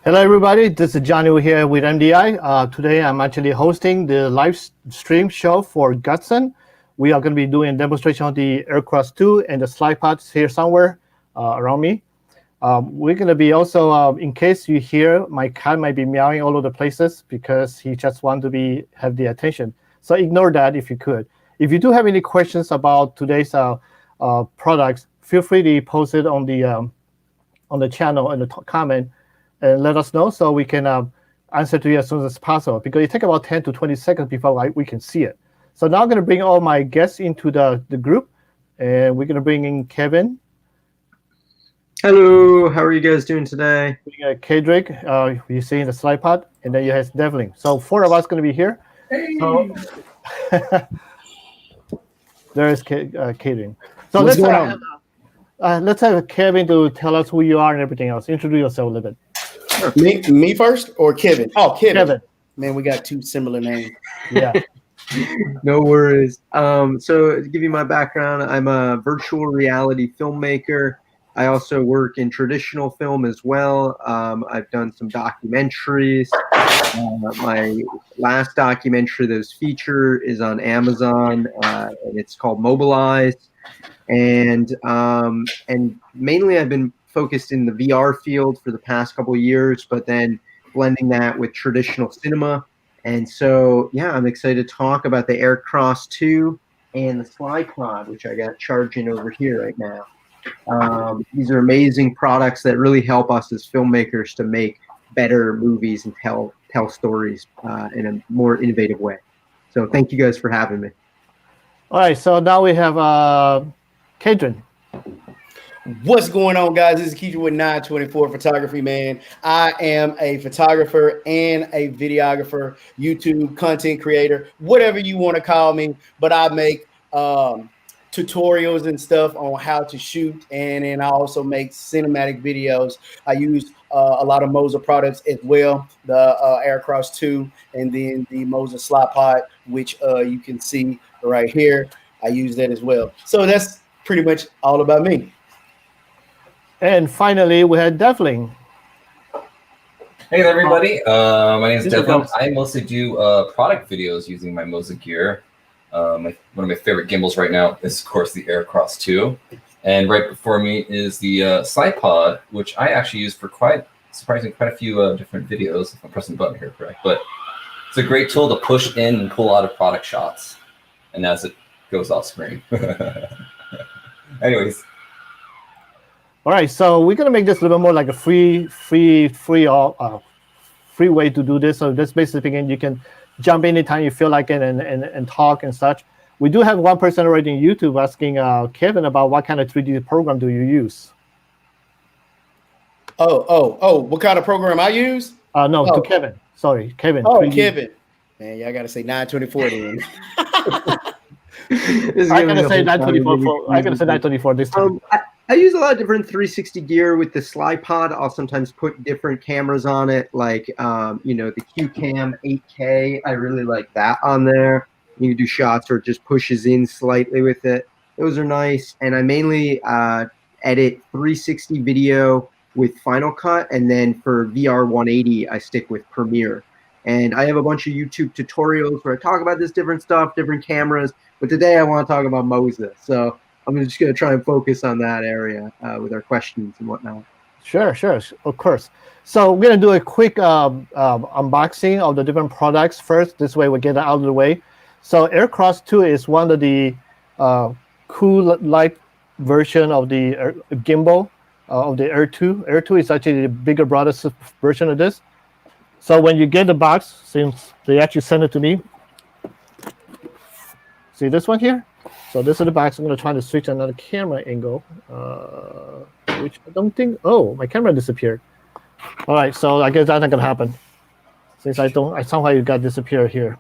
Hello, everybody. This is Johnny here with MDI. Today, I'm actually hosting the live stream show for Gudsen. We are going to be doing a demonstration of the AirCross 2 and the Slypod here somewhere around me. We're going to be also, in case you hear, my cat might be meowing all over the places because he just wants to have the attention. So ignore that if you could. If you do have any questions about today's products, feel free to post it on the channel in the comment and let us know so we can answer to you as soon as possible, because it takes about 10 to 20 seconds before we can see it. So now I'm going to bring all my guests into the group, and we're going to bring in Kevin. Hello, how are you guys doing today? Keydrin, you see in the Slypod, and then you have Devlin. So 4 of us going to be here. Hey. So there is Keydrin. So let's have Kevin to tell us who you are and everything else. Introduce yourself a little bit. Me first or Kevin? Oh, Kevin. Man, we got 2 similar names. Yeah. No worries. So to give you my background, I'm a virtual reality filmmaker. I also work in traditional film as well. I've done some documentaries. My last documentary that was featured is on Amazon, and it's called Mobilize. And mainly I've been focused in the VR field for the past couple of years, but then blending that with traditional cinema. And so, yeah, I'm excited to talk about the AirCross 2 and the Slypod, which I got charging over here right now. These are amazing products that really help us as filmmakers to make better movies and tell stories in a more innovative way. So thank you guys for having me. All right, so now we have Keydrin. What's going on, guys? This is Keydrin with 924 Photography, man. I am a photographer and a videographer, YouTube content creator, whatever you want to call me. But I make tutorials and stuff on how to shoot, and then I also make cinematic videos. I use a lot of MOZA products as well, the AirCross 2 and then the MOZA Slypod, which you can see right here. I use that as well. So that's pretty much all about me. And finally, we had Devlin. Hey there, everybody. My name is Devlin. I mostly do product videos using my MOZA gear. One of my favorite gimbals right now is, of course, the AirCross 2. And right before me is the Slypod, which I actually use for quite a few different videos, if I'm pressing the button here correct. But it's a great tool to push in and pull out of product shots, and as it goes off screen. Anyways. All right, so we're gonna make this a little bit more like a free way to do this. So this basically, again, you can jump anytime you feel like it and talk and such. We do have one person already on YouTube asking Kevin about what kind of 3D program do you use? Oh, what kind of program I use? To Kevin. Sorry, Kevin. Oh, 3D. Kevin. Man, y'all gotta say 924 then. I gotta say 924. I gotta say 924 this time. I use a lot of different 360 gear with the Slypod. I'll sometimes put different cameras on it, like the QCam 8K. I really like that on there. You can do shots or it just pushes in slightly with it. Those are nice. And I mainly edit 360 video with Final Cut, and then for VR 180, I stick with Premiere. And I have a bunch of YouTube tutorials where I talk about this different stuff, different cameras. But today I want to talk about MOZA. So I'm just going to try and focus on that area with our questions and whatnot. Sure, of course. So we're going to do a quick unboxing of the different products first. This way we get it out of the way. So AirCross 2 is one of the cool light version of the gimbal of the Air 2. Air 2 is actually the bigger, broader version of this. So when you get the box, since they actually sent it to me, see this one here? So this is the box. I'm going to try to switch another camera angle, which I don't think. Oh, my camera disappeared. All right, so I guess that's not going to happen, since I somehow it got disappeared here.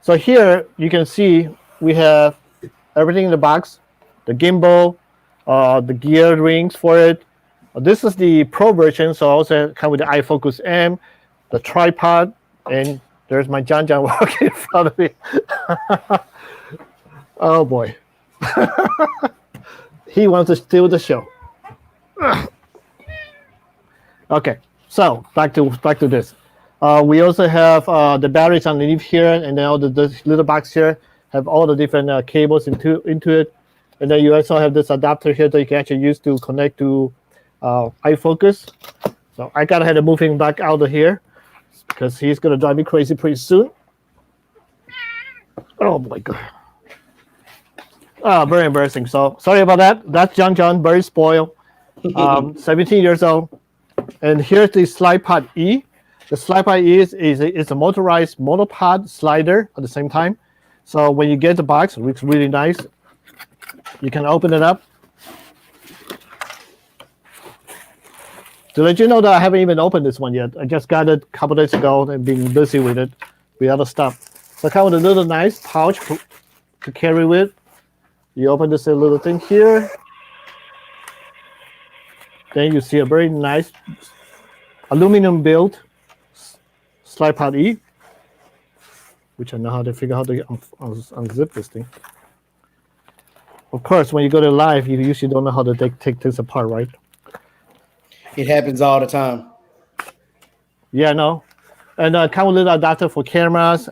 So here you can see we have everything in the box: the gimbal, the gear rings for it. This is the Pro version, so also come with the iFocus M, the tripod, and there's my John walking in front of me. Oh boy. He wants to steal the show. Okay, So back to this. We also have the batteries underneath here, and then all the little box here have all the different cables into it. And then you also have this adapter here that you can actually use to connect to iFocus. So I gotta have to move him back out of here because he's gonna drive me crazy pretty soon. Oh my god. Oh, very embarrassing. So sorry about that. That's John, very spoiled. 17 years old. And here's the Slypod E. The Slypod E is a motorized monopod slider at the same time. So when you get the box, it looks really nice. You can open it up. To let you know that I haven't even opened this one yet. I just got it a couple days ago and been busy with it, with other stuff. So it comes with a little nice pouch to carry with. You open this little thing here. Then you see a very nice aluminum built Slypod E, which I know how to figure out how to unzip this thing. Of course, when you go to live, you usually don't know how to take this apart, right? It happens all the time. Yeah, no. And come with a little adapter for cameras.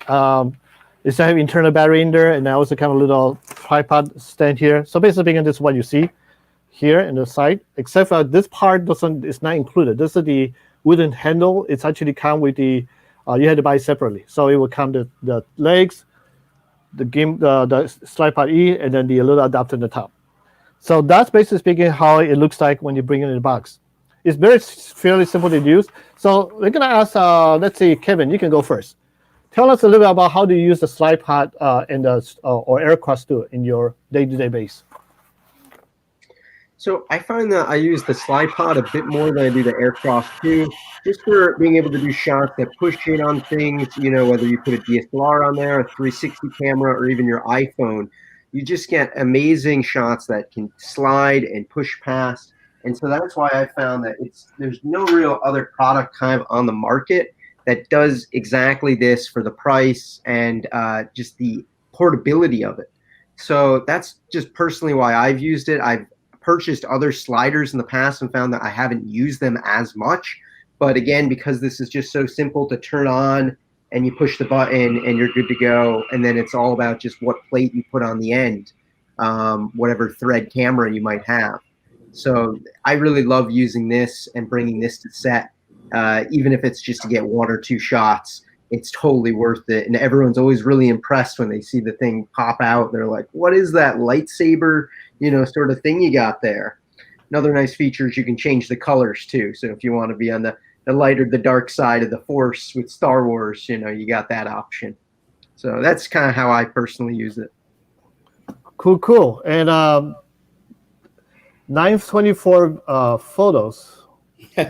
It's have internal battery in there, and I also come with a little tripod stand here. So basically, this is what you see here in the side, except for this part it's not included. This is the wooden handle. It's actually come with the you had to buy separately. So it will come the legs, the Slypod E, and then the little adapter in the top. So that's basically speaking how it looks like when you bring it in the box. It's fairly simple to use. So we're gonna ask, let's see, Kevin, you can go first. Tell us a little bit about how do you use the Slypod and or AirCross 2 in your day-to-day base. So I find that I use the Slypod a bit more than I do the AirCross 2, just for being able to do shots that push in on things, you know, whether you put a DSLR on there, a 360 camera, or even your iPhone. You just get amazing shots that can slide and push past. And so that's why I found that there's no real other product kind of on the market that does exactly this for the price and just the portability of it. So that's just personally why I've used it. I've purchased other sliders in the past and found that I haven't used them as much. But again, because this is just so simple to turn on and you push the button and you're good to go. And then it's all about just what plate you put on the end, whatever thread camera you might have. So I really love using this and bringing this to set, even if it's just to get 1 or 2 shots. It's totally worth it. And everyone's always really impressed when they see the thing pop out. They're like, what is that lightsaber, you know, sort of thing you got there? Another nice feature is you can change the colors too. So if you want to be on the light or the dark side of the Force with Star Wars, you know, you got that option. So that's kind of how I personally use it. Cool. And 924 photos. I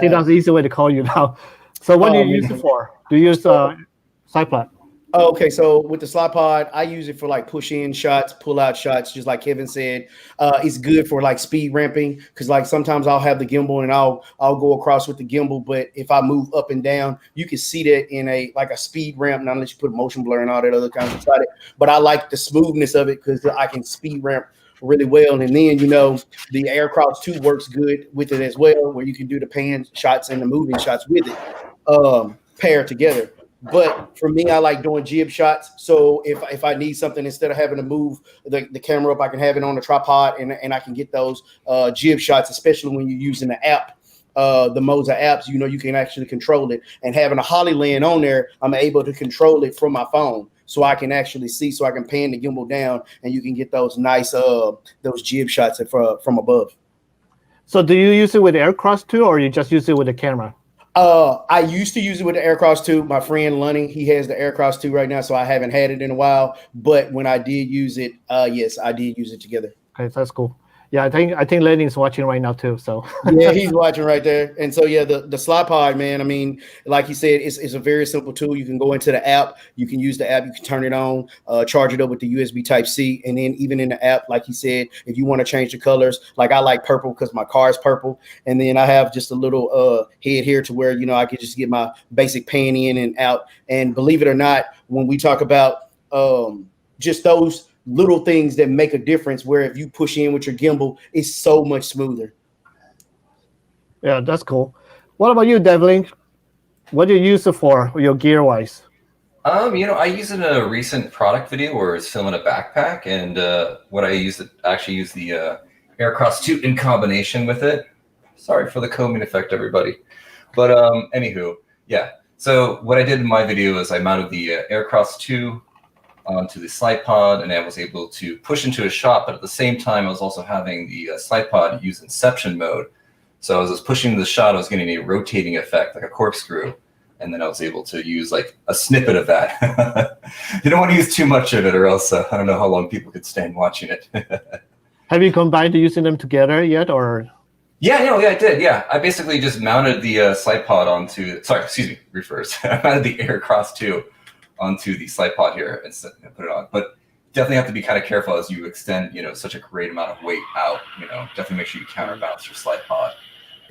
think that's the easy way to call you now. So what do you use it for? Do you use Slypod? Okay, so with the Slypod, I use it for like push-in shots, pull-out shots, just like Kevin said. It's good for like speed ramping because like sometimes I'll have the gimbal and I'll go across with the gimbal, but if I move up and down, you can see that in a speed ramp. Not unless you put motion blur and all that other kinds of stuff. But I like the smoothness of it because I can speed ramp really well. And then, you know, the AirCross 2 works good with it as well, where you can do the pan shots and the moving shots with it paired together. But for me, I like doing jib shots. So if I need something, instead of having to move the camera up, I can have it on the tripod and I can get those jib shots, especially when you're using the app, the MOZA apps. You know, you can actually control it. And having a Hollyland on there, I'm able to control it from my phone. So I can actually see, so I can pan the gimbal down and you can get those nice those jib shots from above. So do you use it with AirCross 2 or you just use it with the camera? I used to use it with the AirCross 2. My friend Lunny, he has the AirCross 2 right now, so I haven't had it in a while. But when I did use it, yes, I did use it together. Okay, that's cool. Yeah, I think Lenny's watching right now too. So yeah, he's watching right there. And so yeah, the Slypod, man. I mean, like he said, it's a very simple tool. You can go into the app, you can use the app, you can turn it on, charge it up with the USB Type-C, and then even in the app, like he said, if you want to change the colors, like I like purple because my car is purple, and then I have just a little head here to where you know I could just get my basic pan in and out. And believe it or not, when we talk about just those little things that make a difference, where if you push in with your gimbal, it's so much smoother. Yeah, that's cool. What about you, Devlin? What do you use it for, your gear-wise? I use it in a recent product video where it's filming a backpack, and what I use it actually use the AirCross 2 in combination with it. Sorry for the combing effect, everybody. But anywho, yeah. So what I did in my video is I mounted the AirCross 2 onto the Slypod, and I was able to push into a shot, but at the same time I was also having the Slypod use inception mode. So as I was pushing the shot, I was getting a rotating effect, like a corkscrew, and then I was able to use like a snippet of that. You don't want to use too much of it, or else I don't know how long people could stand watching it. Have you combined using them together yet, or? Yeah, I did. Yeah, I basically just mounted the Slypod onto. Sorry, excuse me, reverse. I mounted the AirCross 2 onto the Slypod here and put it on. But definitely have to be kind of careful as you extend, such a great amount of weight out. Definitely make sure you counterbalance your Slypod.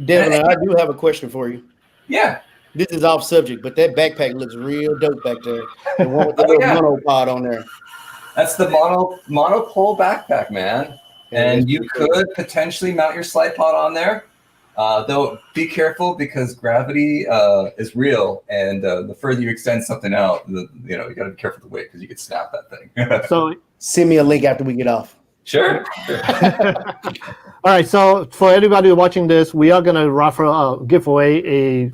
Devlin, I do have a question for you. Yeah. This is off subject, but that backpack looks real dope back there. The one with the little monopod on there. That's the monopole backpack, man. And you could potentially mount your Slypod on there. Though be careful because gravity is real, and the further you extend something out, you got to be careful with the weight because you could snap that thing. So send me a link after we get off. Sure. All right. So for anybody watching this, we are gonna give away a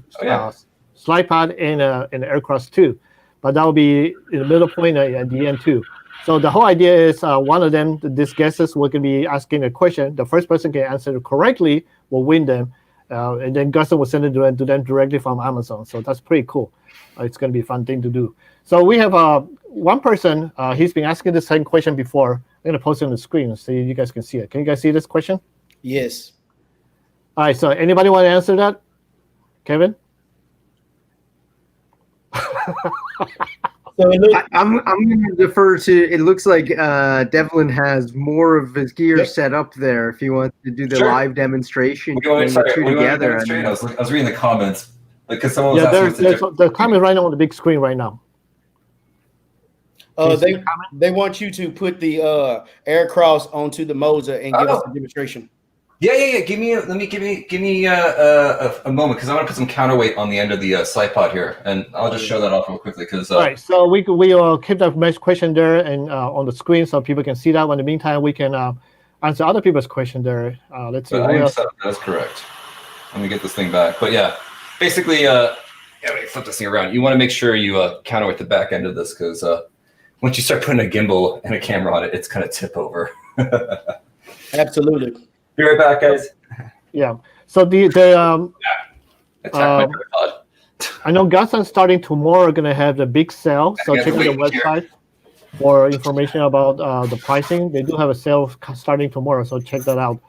Slypod and an AirCross 2, but that will be in the middle point at the end too. So the whole idea is one of them, these guesses, will be asking a question. The first person can answer it correctly will win them, and then Gudsen will send it to them directly from Amazon. So that's pretty cool. It's going to be a fun thing to do. So we have one person. He's been asking the same question before. I'm going to post it on the screen so you guys can see it. Can you guys see this question? Yes. All right. So anybody want to answer that? Kevin? So I'm going to defer to. It looks like Devlin has more of his gear set up there. If he wants to do the live demonstration, together. I was reading the comments because someone was asking. There's the comment right now on the big screen right now. They want you to put the AirCross onto the MOZA and give us a demonstration. Yeah. Give me a moment because I want to put some counterweight on the end of the Slypod here, and I'll just show that off real quickly. Because all right, so we will keep that next question there and on the screen so people can see that. In the meantime, we can answer other people's question there. Let's see. That's correct. Let me get this thing back. But yeah, basically, let me flip this thing around. You want to make sure you counterweight the back end of this because once you start putting a gimbal and a camera on it, it's kind of tip over. Absolutely. Be right back, guys. Yeah. So I know Gudsen starting tomorrow going to have the big sale. So check out the website for information about the pricing. They do have a sale starting tomorrow, so check that out.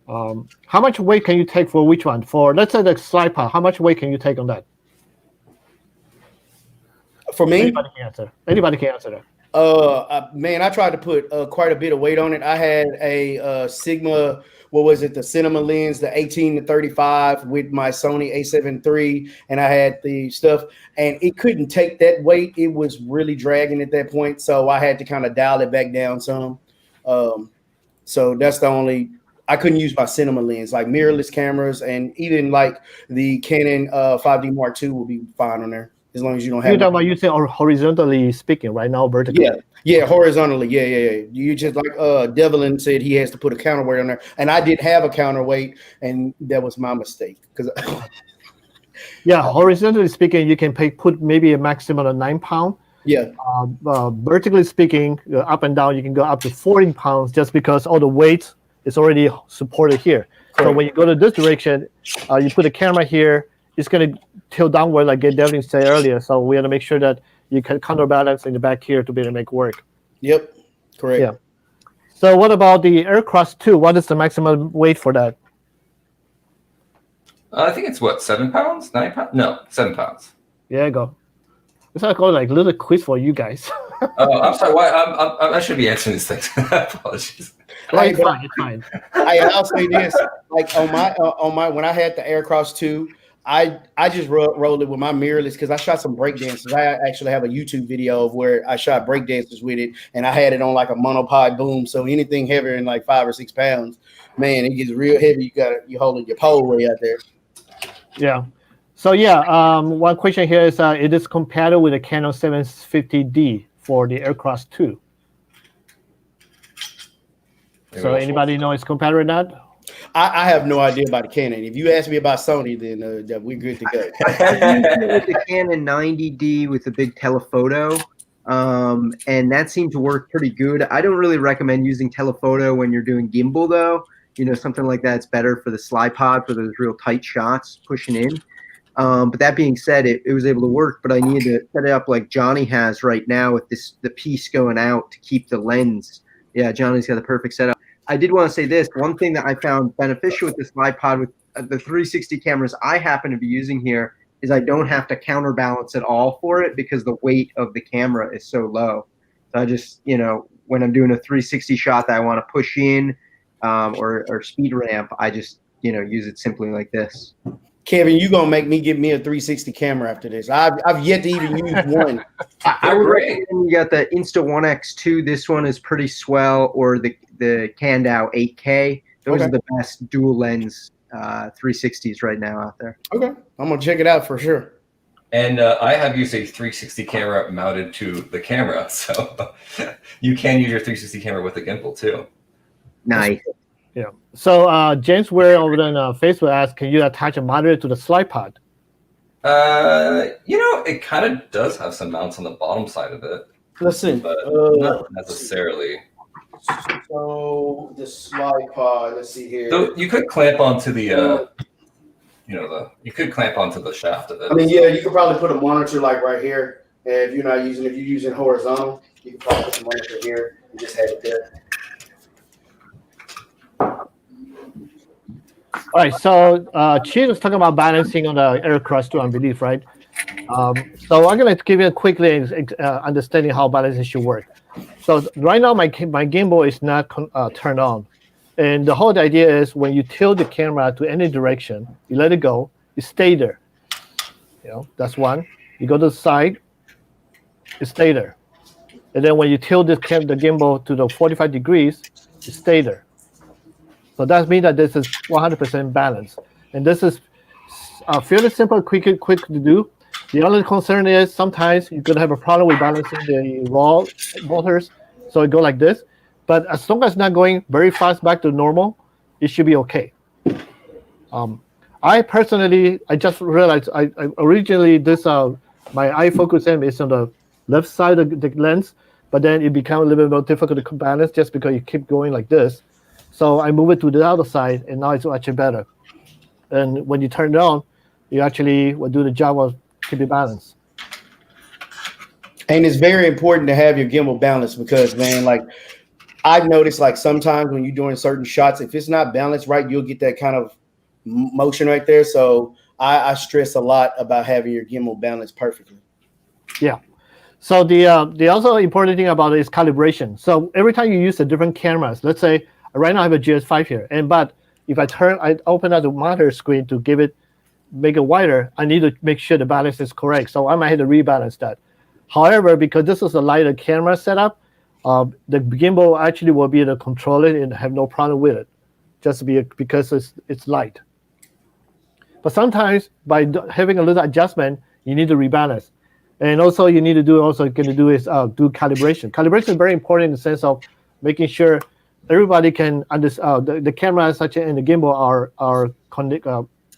How much weight can you take for which one? For let's say the Slypod, how much weight can you take on that? For me, anybody can answer that. Man, I tried to put quite a bit of weight on it. I had a Sigma. What was it? The cinema lens, the 18-35 with my Sony A7 III, and I had the stuff, and it couldn't take that weight. It was really dragging at that point, so I had to kind of dial it back down some. So that's the only. I couldn't use my cinema lens, like mirrorless cameras, and even like the Canon 5D Mark II will be fine on there as long as you don't have. You're talking about using horizontally speaking right now, vertically. Yeah, horizontally. Yeah. You just like Devlin said, he has to put a counterweight on there, and I did have a counterweight, and that was my mistake because. Horizontally speaking, you can put maybe a maximum of 9 pounds. Yeah. Vertically speaking, up and down, you can go up to 14 pounds just because all the weight is already supported here. Correct. So when you go to this direction, you put the camera here. It's going to tilt downward, like Devlin said earlier. So we have to make sure that you can counterbalance in the back here to be able to make work. Yep, correct. Yeah. So what about the AirCross 2? What is the maximum weight for that? I think it's 7 pounds, 9 pounds? No, 7 pounds. Yeah, go. It's like a little quiz for you guys. I'm sorry. Why? I should be answering these things. Apologies. It's fine. I'll say this: like on my when I had the AirCross 2. I just rolled it with my mirrorless because I shot some break dances. I actually have a YouTube video of where I shot break dances with it, and I had it on like a monopod boom. So anything heavier than like 5 or 6 pounds, man, it gets real heavy. You're holding your pole way out there. Yeah. So yeah, one question here is, it is compatible with the Canon 750D for the AirCross 2. So anybody know it's compatible or not? I have no idea about the Canon. If you ask me about Sony, then we're good to go. I'm using it with the Canon 90D with the big telephoto, and that seemed to work pretty good. I don't really recommend using telephoto when you're doing gimbal, though. You know, something like that's better for the Slypod for those real tight shots pushing in. But that being said, it was able to work, but I needed to set it up like Johnny has right now with the piece going out to keep the lens. Yeah, Johnny's got the perfect setup. I did want to say this. One thing that I found beneficial with this Slypod with the 360 cameras I happen to be using here is I don't have to counterbalance at all for it because the weight of the camera is so low. So I just, you know, when I'm doing a 360 shot that I want to push in or speed ramp, I just, you know, use it simply like this. Kevin, you gonna make me get me a 360 camera after this? I've yet to even use one. I would recommend you got the Insta1X2. This one is pretty swell, or the Candow 8K. Those are the best dual lens 360s right now out there. Okay, I'm gonna check it out for sure. And I have used a 360 camera mounted to the camera, so you can use your 360 camera with the gimbal too. Nice. Yeah. So James Ware over on Facebook asked, can you attach a monitor to the Slypod? You know, it kind of does have some mounts on the bottom side of it. Listen, but not necessarily. So the Slypod, let's see here. So you could clamp onto the, you could clamp onto the shaft of it. I mean, yeah, you could probably put a monitor like right here. And if you're using horizontal, you can probably put the monitor here and just have it there. All right, so Chi was talking about balancing on the AirCross 2, I believe, right? So I'm going to give you a quick understanding how balancing should work. So right now, my gimbal is not turned on. And the whole idea is when you tilt the camera to any direction, you let it go, it stay there. You know, that's one. You go to the side, it stay there. And then when you tilt the gimbal to the 45 degrees, it stay there. So that means that this is 100% balanced. And this is fairly simple, quick to do. The only concern is sometimes you're going to have a problem with balancing the raw motors. So it go like this. But as long as it's not going very fast back to normal, it should be okay. I just realized I originally my eye focus aim is on the left side of the lens, but then it became a little bit more difficult to balance just because you keep going like this. So I move it to the other side, and now it's actually better. And when you turn it on, you actually will do the job of keep it balanced. And it's very important to have your gimbal balanced because, man, like I've noticed, like sometimes when you're doing certain shots, if it's not balanced right, you'll get that kind of motion right there. So I stress a lot about having your gimbal balanced perfectly. Yeah. So the also important thing about it is calibration. So every time you use the different cameras, let's say right now I have a GS5 here, but if I open up the monitor screen to make it wider, I need to make sure the balance is correct. So I might have to rebalance that. However, because this is a lighter camera setup, the gimbal actually will be able to control it and have no problem with it, just because it's light. But sometimes by having a little adjustment, you need to rebalance. And also you need to do do calibration. Calibration is very important in the sense of making sure everybody can understand the camera and the gimbal are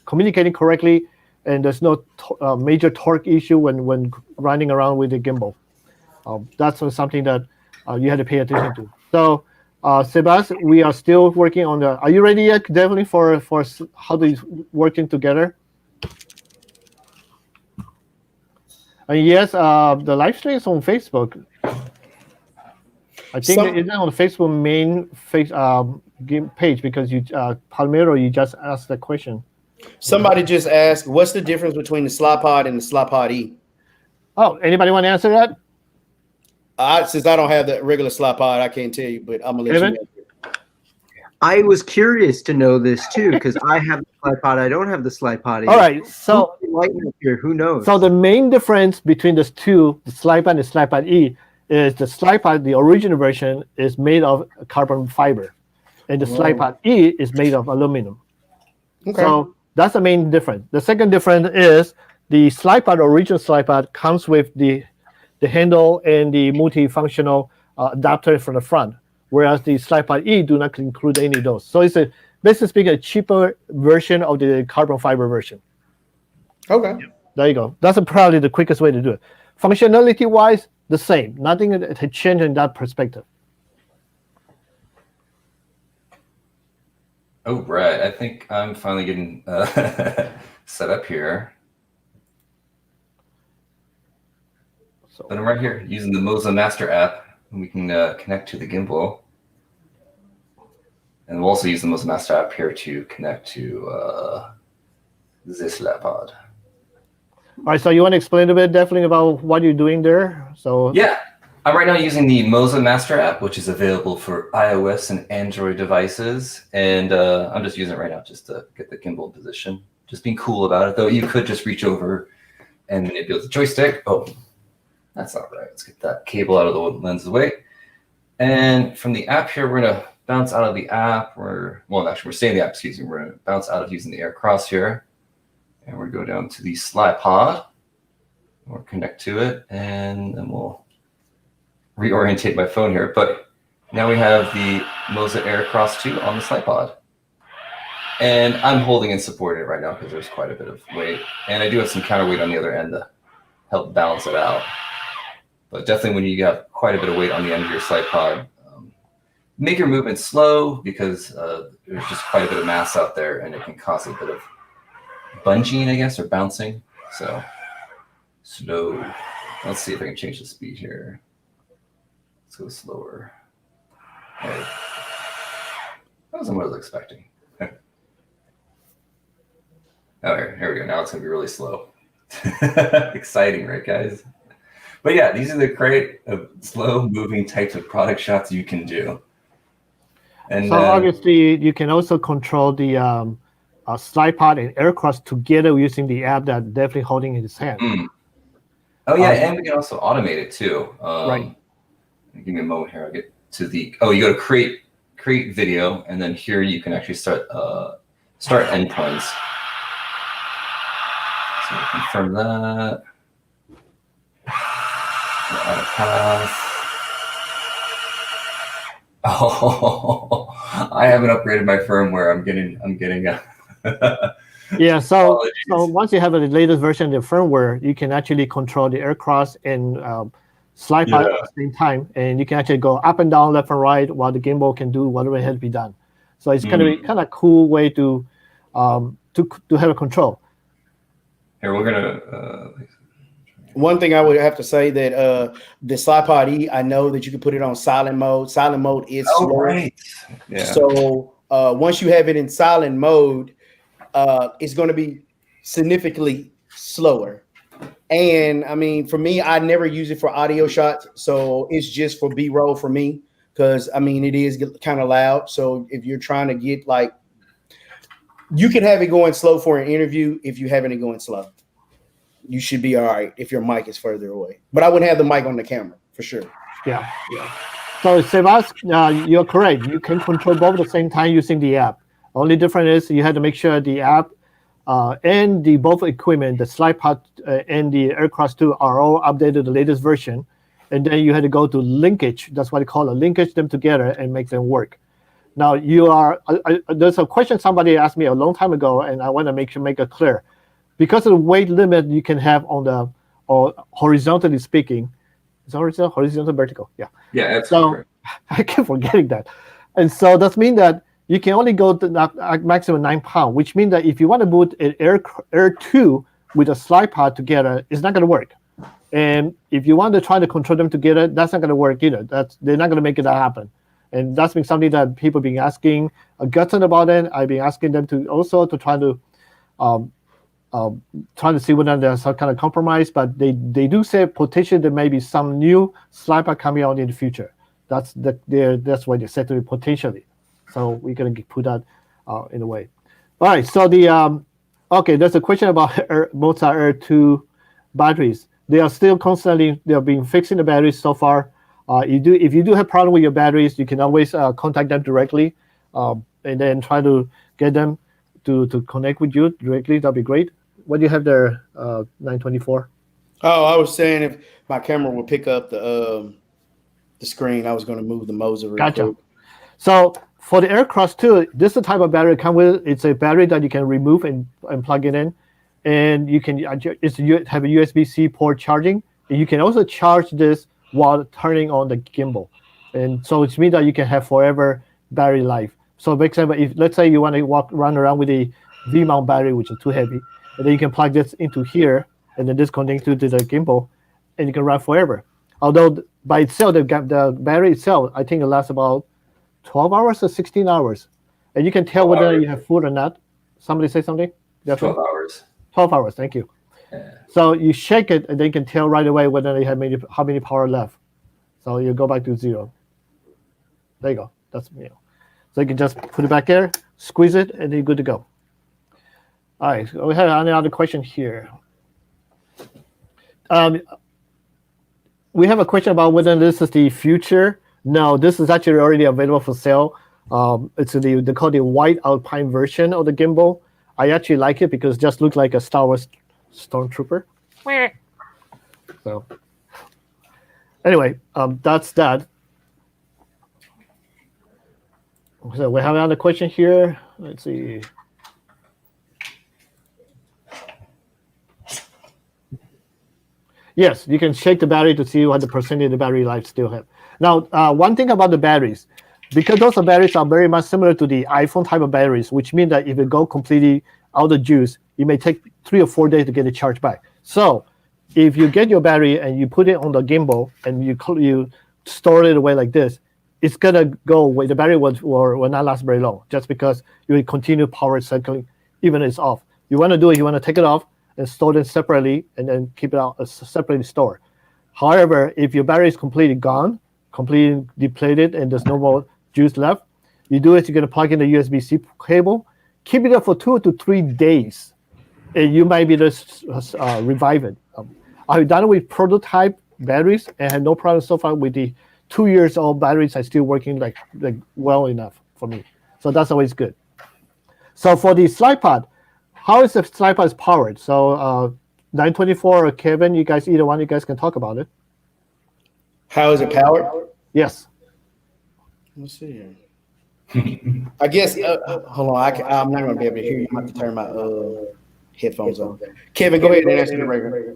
communicating correctly, and there's no major torque issue when running around with the gimbal. That's something that you had to pay attention to. So, Sebas, we are still working on the. Are you ready yet, Devlin, for how these working together? Yes, the live stream is on Facebook. I think it's on the Facebook main page because Palmiro, you just asked the question. Somebody just asked, what's the difference between the Slypod and the Slypod E? Oh, anybody want to answer that? Since I don't have the regular Slypod, I can't tell you, but I'm gonna let you know. I was curious to know this too because I have the Slypod. I don't have the Slypod. All right, so here, who knows? So the main difference between the two, the Slypod and the Slypod E, is the Slypod, the original version, is made of carbon fiber, and the Slypod E is made of aluminum. Okay. So That's the main difference. The second difference is the Slypod, original Slypod, comes with the handle and the multifunctional adapter from the front, whereas the Slypod E do not include any of those. So it's basically speaking, a cheaper version of the carbon fiber version. Okay. There you go. That's probably the quickest way to do it. Functionality-wise, the same. Nothing had changed in that perspective. Oh, right. I think I'm finally getting set up here. But I'm right here using the MOZA Master app. And we can connect to the gimbal. And we'll also use the MOZA Master app here to connect to this Slypod. All right, so you want to explain a bit, Devlin, about what you're doing there? So yeah, I'm right now using the MOZA Master app, which is available for iOS and Android devices. And I'm just using it right now just to get the gimbal in position. Just being cool about it, though. You could just reach over and manipulate the joystick. Oh, that's not right. Let's get that cable out of the lens away. And from the app here, we're going to bounce out of the app. We're staying in the app, excuse me. We're going to bounce out of using the AirCross here. And we'll go down to the Slypod. We'll connect to it, and then we'll reorientate my phone here. But now we have the MOZA AirCross 2 on the Slypod. And I'm holding and supporting it right now because there's quite a bit of weight. And I do have some counterweight on the other end to help balance it out. But definitely when you have quite a bit of weight on the end of your Slypod, make your movement slow because there's just quite a bit of mass out there and it can cause a bit of bungeeing, I guess, or bouncing. So slow. Let's see if I can change the speed here. Let's go slower. Right. That wasn't what I was expecting. Oh, here we go. Now it's going to be really slow. Exciting, right, guys? But yeah, these are the great slow-moving types of product shots you can do. And so obviously, you can also control the Slypod and AirCross together using the app that Devlin holding in his hand. Oh yeah, and we can also automate it too. Right. Give me a moment here. I'll get to the. Oh, you go to create video, and then here you can actually start endpoints. So we'll confirm that. Add a path. Oh, I haven't upgraded my firmware. I'm getting a. Yeah, so once you have the latest version of the firmware, you can actually control the AirCross and Slypod at the same time, and you can actually go up and down, left and right, while the gimbal can do whatever has to be done. So it's kind of cool way to have a control. Here we're gonna. One thing I would have to say that the Slypod E, I know that you can put it on silent mode. Silent mode is slow. Right. Yeah. So once you have it in silent mode, it's going to be significantly slower. And I mean, for me, I never use it for audio shots. So it's just for B-roll for me. Because I mean, it is kind of loud. So if you're trying to get like, you can have it going slow for an interview. If you're having it going slow, you should be all right if your mic is further away. But I wouldn't have the mic on the camera for sure. Yeah. So Sebas, you're correct. You can control both at the same time using the app. Only difference is you have to make sure the app and the both equipment, the Slypod and the AirCross 2 are all updated to the latest version. And then you had to go to linkage. That's what they call it. Linkage them together and make them work. Now there's a question somebody asked me a long time ago, and I want to make it clear. Because of the weight limit you can have on the, or horizontally speaking, is it horizontal, vertical? Yeah. Yeah, that's so correct. I keep forgetting that. And so that means that you can only go to maximum 9 pounds, which means that if you want to put an Air 2 with a Slypod together, it's not going to work. And if you want to try to control them together, that's not going to work either. They're not going to make it happen. And that's been something that people have been asking Gudsen about it. I've been asking them to also to try to trying to see whether there's some kind of compromise, but they do say potentially there may be some new Slypod coming out in the future. That's why they said to me potentially. So we're gonna put that in a way. All right. So there's a question about MOZA Air 2 batteries. They are still constantly been fixing the batteries so far. If you do have problem with your batteries, you can always contact them directly and then try to get them to connect with you directly, that'd be great. What do you have there, 924? Oh, I was saying if my camera would pick up the screen, I was going to move the MOZA real Gotcha. quick. So for the AirCross 2, this is the type of battery it comes with. It's a battery that you can remove and plug it in, and you can have a USB-C port charging. And you can also charge this while turning on the gimbal, and so it means that you can have forever battery life. So for example, if let's say you want to run around with a V-mount battery, which is too heavy, and then you can plug this into here, and then this connects to the gimbal, and you can run forever. Although by itself, the battery itself, I think it lasts about 12 hours or 16 hours. And you can tell whether you have food or not. Somebody say something? 12 hours. 12 hours, thank you. Yeah. So you shake it, and then you can tell right away whether you have how many power left. So you go back to 0. There you go. That's So you can just put it back there, squeeze it, and then you're good to go. All right, so we have another question here. We have a question about whether this is the future. No, this is actually already available for sale. It's they call the white Alpine version of the gimbal. I actually like it because it just looks like a Star Wars stormtrooper. So anyway, that's that. So we have another question here. Let's see. Yes, you can shake the battery to see what the percentage of the battery life still have. Now, one thing about the batteries, because those batteries are very much similar to the iPhone type of batteries, which means that if it go completely out of juice, it may take 3 or 4 days to get it charged back. So if you get your battery and you put it on the gimbal and you store it away like this, it's gonna go away. The battery will not last very long, just because you will continue power cycling even if it's off. You want to do it, you want to take it off and store them separately, and then keep it out separately stored. However, if your battery is completely gone, completely depleted, and there's no more juice left, you do is you're gonna plug in the USB-C cable, keep it up for 2 to 3 days, and you might be able to revive it. I've done it with prototype batteries and had no problem so far with the 2 years old batteries are still working like well enough for me. So that's always good. So for the Slypod, how is the Slypod powered? So 924 or Kevin, you guys, either one, you guys can talk about it. How is it powered? Yes. Let's see here. I guess, hold on, I'm not going to be able to hear you. I have to turn my headphones on. Kevin, go ahead and answer the regular.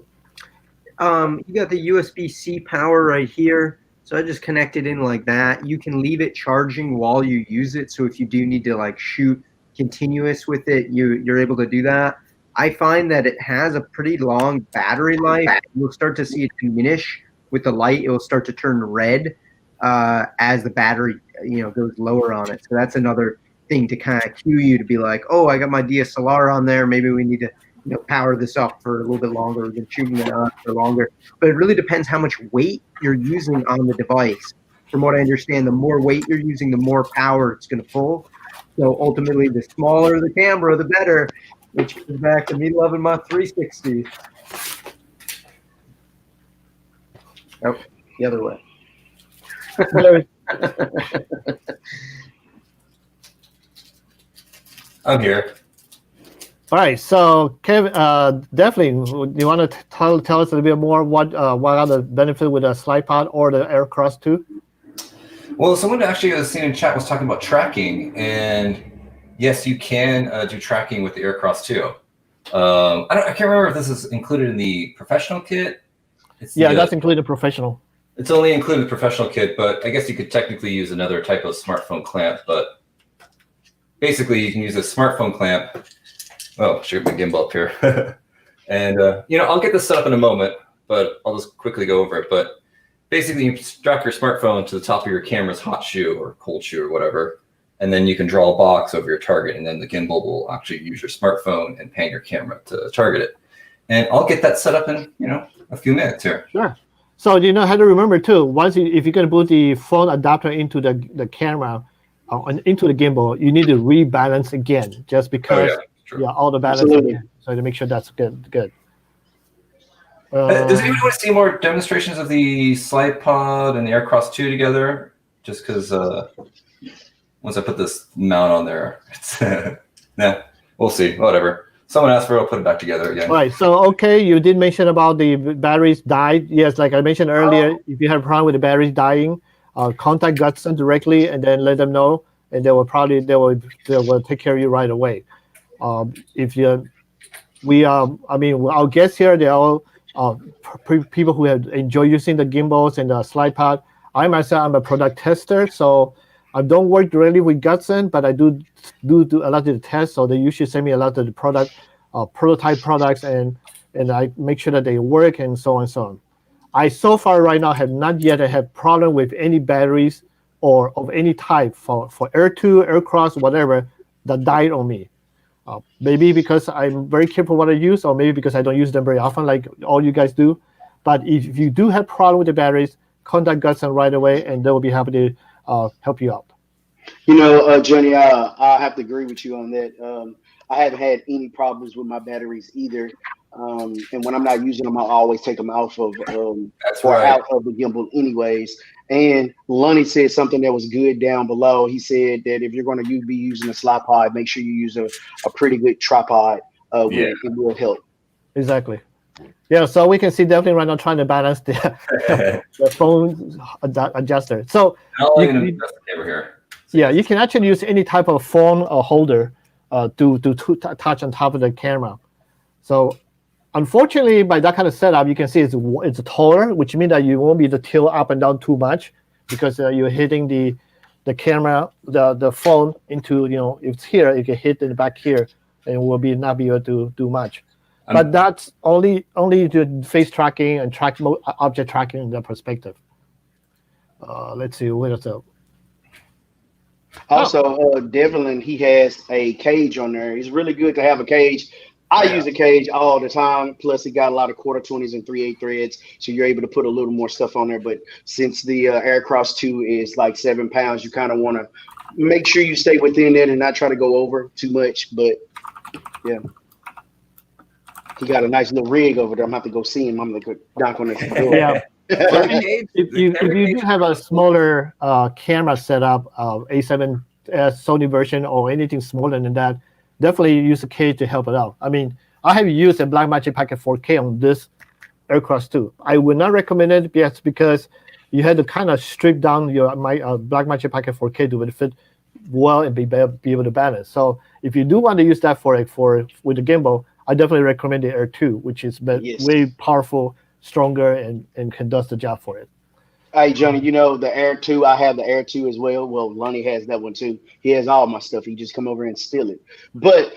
You got the USB-C power right here. So I just connect it in like that. You can leave it charging while you use it. So if you do need to like shoot continuous with it, you're able to do that. I find that it has a pretty long battery life. You'll start to see it diminish with the light. It will start to turn red as the battery goes lower on it. So that's another thing to kind of cue you to be like, oh, I got my DSLR on there. Maybe we need to power this up for a little bit longer. We've been shooting it on for longer. But it really depends how much weight you're using on the device. From what I understand, the more weight you're using, the more power it's going to pull. So ultimately, the smaller the camera, the better, which goes back to me loving my 360. Oh, the other way. I'm here. All right, so Kevin, Devlin, you want to tell us a little bit more what are the benefits with the Slypod or the AirCross 2? Well, someone actually I've seen in chat was talking about tracking, and yes, you can do tracking with the AirCross 2. I can't remember if this is included in the professional kit. That's included professional. It's only included in the professional kit, but I guess you could technically use another type of smartphone clamp. But basically, you can use a smartphone clamp. Oh, shoot, my gimbal up here. And I'll get this set up in a moment, but I'll just quickly go over it. But basically, you strap your smartphone to the top of your camera's hot shoe or cold shoe or whatever, and then you can draw a box over your target, and then the gimbal will actually use your smartphone and pan your camera to target it. And I'll get that set up in a few minutes here. Sure. So you know how to remember too. If you're going to put the phone adapter into the camera and into the gimbal, you need to rebalance again, just because all the balance again. So to make sure that's good. Does anyone want to see more demonstrations of the Slypod and the AirCross 2 together? Just because once I put this mount on there, it's nah. We'll see. Whatever. Someone asked for it, I'll put it back together again. All right. So, okay, you did mention about the batteries died. Yes, like I mentioned earlier, if you have a problem with the batteries dying, contact Gudsen directly and then let them know, and they will take care of you right away. If you, I mean, our guests here, they're all people who have enjoyed using the gimbals and the Slypod. I myself, I'm a product tester, so I don't work directly with Gudsen, but I do a lot of the tests. So they usually send me a lot of the prototype products, and I make sure that they work and so on and so on. I so far right now have not yet had problem with any batteries or of any type for Air 2, AirCross, whatever, that died on me. Maybe because I'm very careful what I use, or maybe because I don't use them very often like all you guys do. But if you do have problem with the batteries, contact Gudsen right away, and they will be happy to help you out. You know, Johnny, I have to agree with you on that. I haven't had any problems with my batteries either. And when I'm not using them, I always take them out of out of the gimbal anyways. And Lonnie said something that was good down below. He said that if you're going to be using a Slypod, make sure you use a pretty good tripod. It will help. Exactly. Yeah, so we can see Devlin right now trying to balance the phone adjuster. So you can actually use any type of phone or holder to touch on top of the camera. So unfortunately, by that kind of setup, you can see it's taller, which means that you won't be able to tilt up and down too much because you're hitting the camera, the phone into, if it's here, you can hit it back here and will not be able to do much. But that's only to face tracking and object tracking in that perspective. Let's see, what else? Also, Devlin, he has a cage on there. It's really good to have a cage. I use a cage all the time. Plus, it got a lot of 1/4-20s and 3/8 threads, so you're able to put a little more stuff on there. But since the AirCross 2 is like 7 pounds, you kind of want to make sure you stay within it and not try to go over too much. But yeah, he got a nice little rig over there. I'm gonna have to go see him. I'm gonna knock on his door. Yeah. If you do have a smaller camera setup, A7S Sony version or anything smaller than that, definitely use a cage to help it out. I mean, I have used a Blackmagic Pocket 4K on this AirCross 2. I would not recommend it because you had to kind of strip down your Blackmagic Pocket 4K to fit well and be able to balance. So if you do want to use that for with the gimbal, I definitely recommend the Air 2, which is way powerful, stronger, and can does the job for it. Hey, Johnny, the Air 2, I have the Air 2 as well. Well, Lonnie has that one too. He has all my stuff. He just come over and steal it. But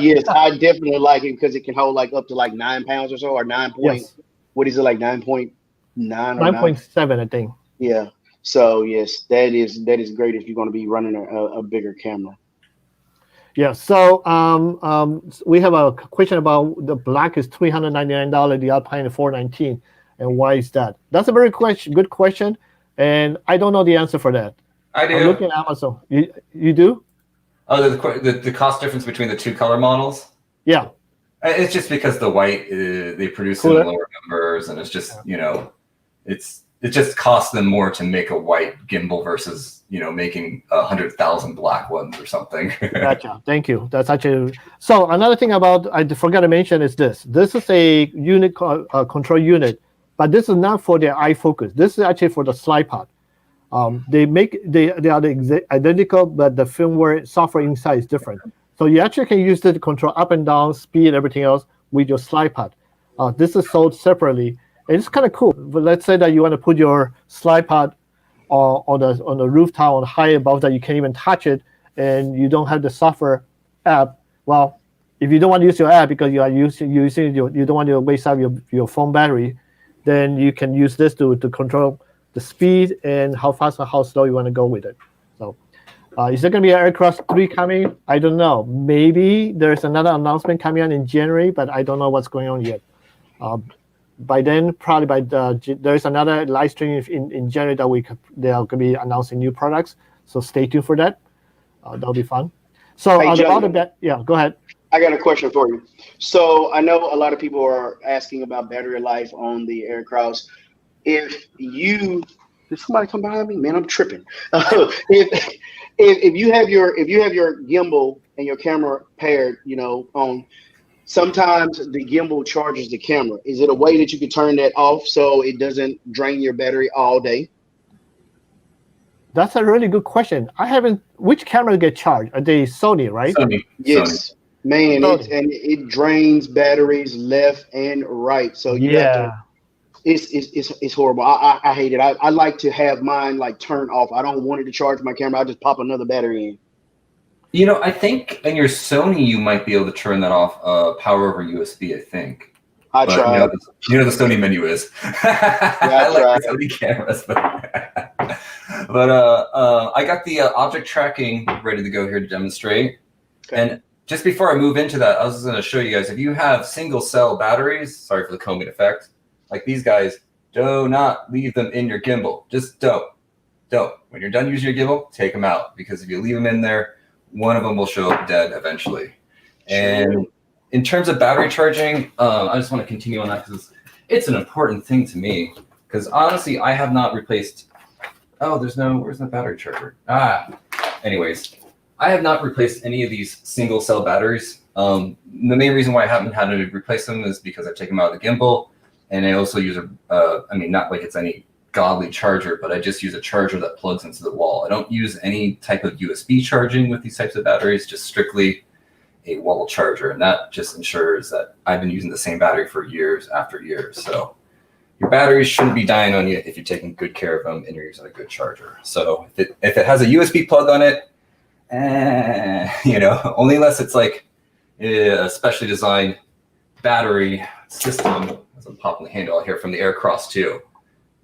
yes, I definitely like it because it can hold like up to like 9 pounds or so, or 9 point. Yes. What is it, like 9.9 or 9.7, I think. Yeah. So yes, that is great if you're going to be running a bigger camera. Yeah. So we have a question about the black is $399, the Alpine $419. And why is that? That's a very good question, and I don't know the answer for that. I do. I'm looking at Amazon. You do? Oh, the cost difference between the two color models? Yeah. It's just because the white they produce in lower numbers, and it's just it just costs them more to make a white gimbal versus making 100,000 black ones or something. Gotcha. Thank you. That's actually so. Another thing I forgot to mention is this. This is a unit control unit. But this is not for their eye focus. This is actually for the Slypod. They are identical, but the firmware software inside is different. So you actually can use it to control up and down, speed, everything else with your Slypod. This is sold separately. And it's kind of cool. But let's say that you want to put your Slypod on the rooftop, on high above that you can't even touch it, and you don't have the software app. Well, if you don't want to use your app because you don't want to waste out your phone battery, then you can use this to control the speed and how fast or how slow you want to go with it. So is there going to be an AirCross 3 coming? I don't know. Maybe there's another announcement coming out in January, but I don't know what's going on yet. By then, probably there's another live stream in January that they are going to be announcing new products. So stay tuned for that. That'll be fun. So go ahead. I got a question for you. So I know a lot of people are asking about battery life on the AirCross. Did somebody come behind me? Man, I'm tripping. If you have your gimbal and your camera paired, sometimes the gimbal charges the camera. Is it a way that you can turn that off so it doesn't drain your battery all day? That's a really good question. I haven't. Which camera get charged? Are they Sony, right? Sony. Yes, man. It drains batteries left and right. So you have to. It's horrible. I hate it. I like to have mine like turned off. I don't want it to charge my camera. I just pop another battery in. I think in your Sony you might be able to turn that off. Power over USB, I think. I tried. The Sony menu is. I like the Sony cameras, but I got the object tracking ready to go here to demonstrate. Okay. And just before I move into that, I was just going to show you guys, if you have single cell batteries, sorry for the combing effect, like these guys, do not leave them in your gimbal. Just don't. When you're done using your gimbal, take them out, because if you leave them in there, one of them will show up dead eventually. And in terms of battery charging, I just want to continue on that because it's an important thing to me. Because honestly, I have not replaced. Where's the battery charger? Anyways, I have not replaced any of these single cell batteries. The main reason why I haven't had to replace them is because I take them out of the gimbal, and I also use not like it's any godly charger, but I just use a charger that plugs into the wall. I don't use any type of USB charging with these types of batteries, just strictly a wall charger. And that just ensures that I've been using the same battery for years after years. So your batteries shouldn't be dying on you if you're taking good care of them and you're using a good charger. So if it has a USB plug on it, only unless it's like a specially designed battery system, as I'm popping the handle out here from the AirCross 2.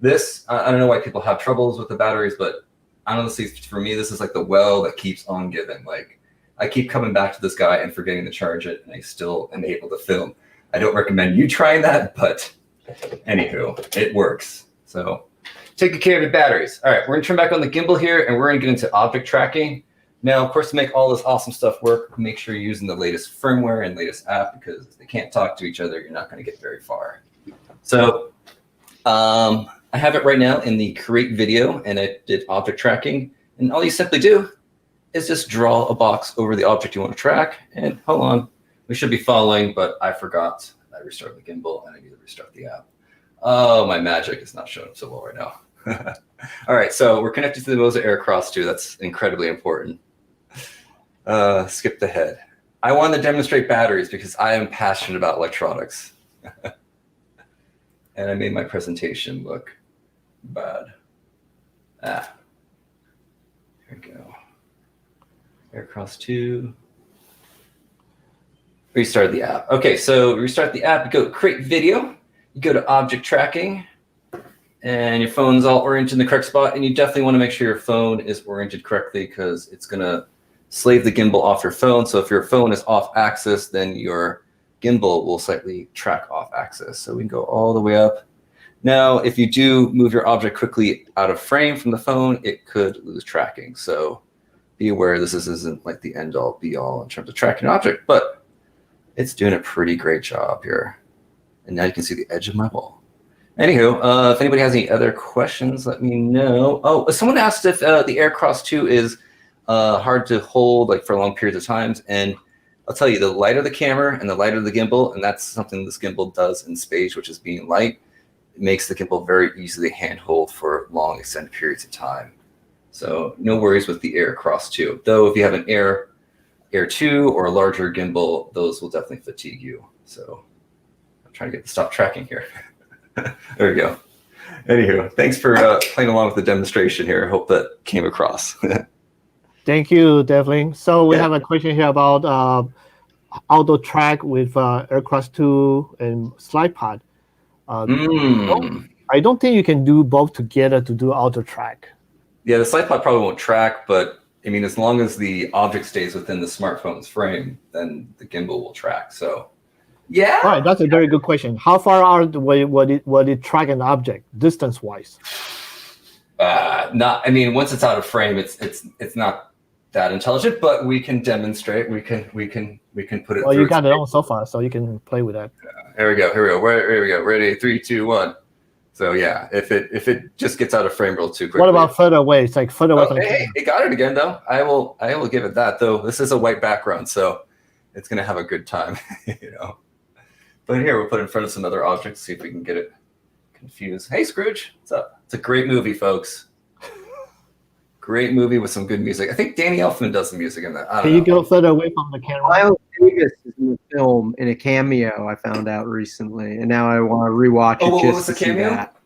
This, I don't know why people have troubles with the batteries, but honestly, for me, this is like the well that keeps on giving. Like, I keep coming back to this guy and forgetting to charge it, and I still am able to film. I don't recommend you trying that, but anywho, it works. So take good care of your batteries. All right, we're gonna turn back on the gimbal here, and we're gonna get into object tracking. Now, of course, to make all this awesome stuff work, make sure you're using the latest firmware and latest app, because if they can't talk to each other, you're not gonna get very far. So, I have it right now in the create video, and I did object tracking. And all you simply do is just draw a box over the object you want to track. And hold on, we should be following, but I forgot. I restarted the gimbal and I need to restart the app. Oh, my magic is not showing up so well right now. All right, so we're connected to the MOZA AirCross 2. That's incredibly important. Skip ahead. I want to demonstrate batteries because I am passionate about electronics. And I made my presentation look bad. Here we go. AirCross 2. Restart the app. Okay, so restart the app. You go to create video. You go to object tracking. And your phone's all oriented in the correct spot. And you definitely want to make sure your phone is oriented correctly, because it's going to slave the gimbal off your phone. So if your phone is off axis, then your gimbal will slightly track off axis. So we can go all the way up. Now, if you do move your object quickly out of frame from the phone, it could lose tracking. So be aware this isn't like the end all be all in terms of tracking an object, but it's doing a pretty great job here. And now you can see the edge of my wall. Anywho, if anybody has any other questions, let me know. Oh, someone asked if the AirCross 2 is hard to hold like for long periods of times. And I'll tell you, the lighter the camera and the lighter the gimbal, and that's something this gimbal does in spades, which is being light, it makes the gimbal very easily handhold for long extended periods of time. So no worries with the AirCross 2. Though if you have an Air 2 or a larger gimbal, those will definitely fatigue you. So I'm trying to stop tracking here. There we go. Anywho, thanks for playing along with the demonstration here. I hope that came across. Thank you, Devlin. So we have a question here about auto track with AirCross 2 and Slypod. I don't think you can do both together to do auto track. Yeah, the Slypod probably won't track, but I mean, as long as the object stays within the smartphone's frame, then the gimbal will track. So, yeah. All right, that's a very good question. How far out would it track an object distance-wise? Not. I mean, once it's out of frame, it's not that intelligent, but we can demonstrate. We can put it. Well, you got it on so far, so you can play with that. Here we go. Here we go. Ready? 3, 2, 1. So yeah, if it just gets out of frame real too quickly. What about further away? It's like further away from the Hey, camera. it got it again though. I will give it that though. This is a white background, so it's gonna have a good time, you know. But here we'll put it in front of some other objects, see if we can get it confused. Hey Scrooge, what's up? It's a great movie, folks. Great movie with some good music. I think Danny Elfman does the music in that. Can you go further away from the camera? Miles Davis is in the film in a cameo. I found out recently, and now I want to rewatch it what just was to the see cameo? that.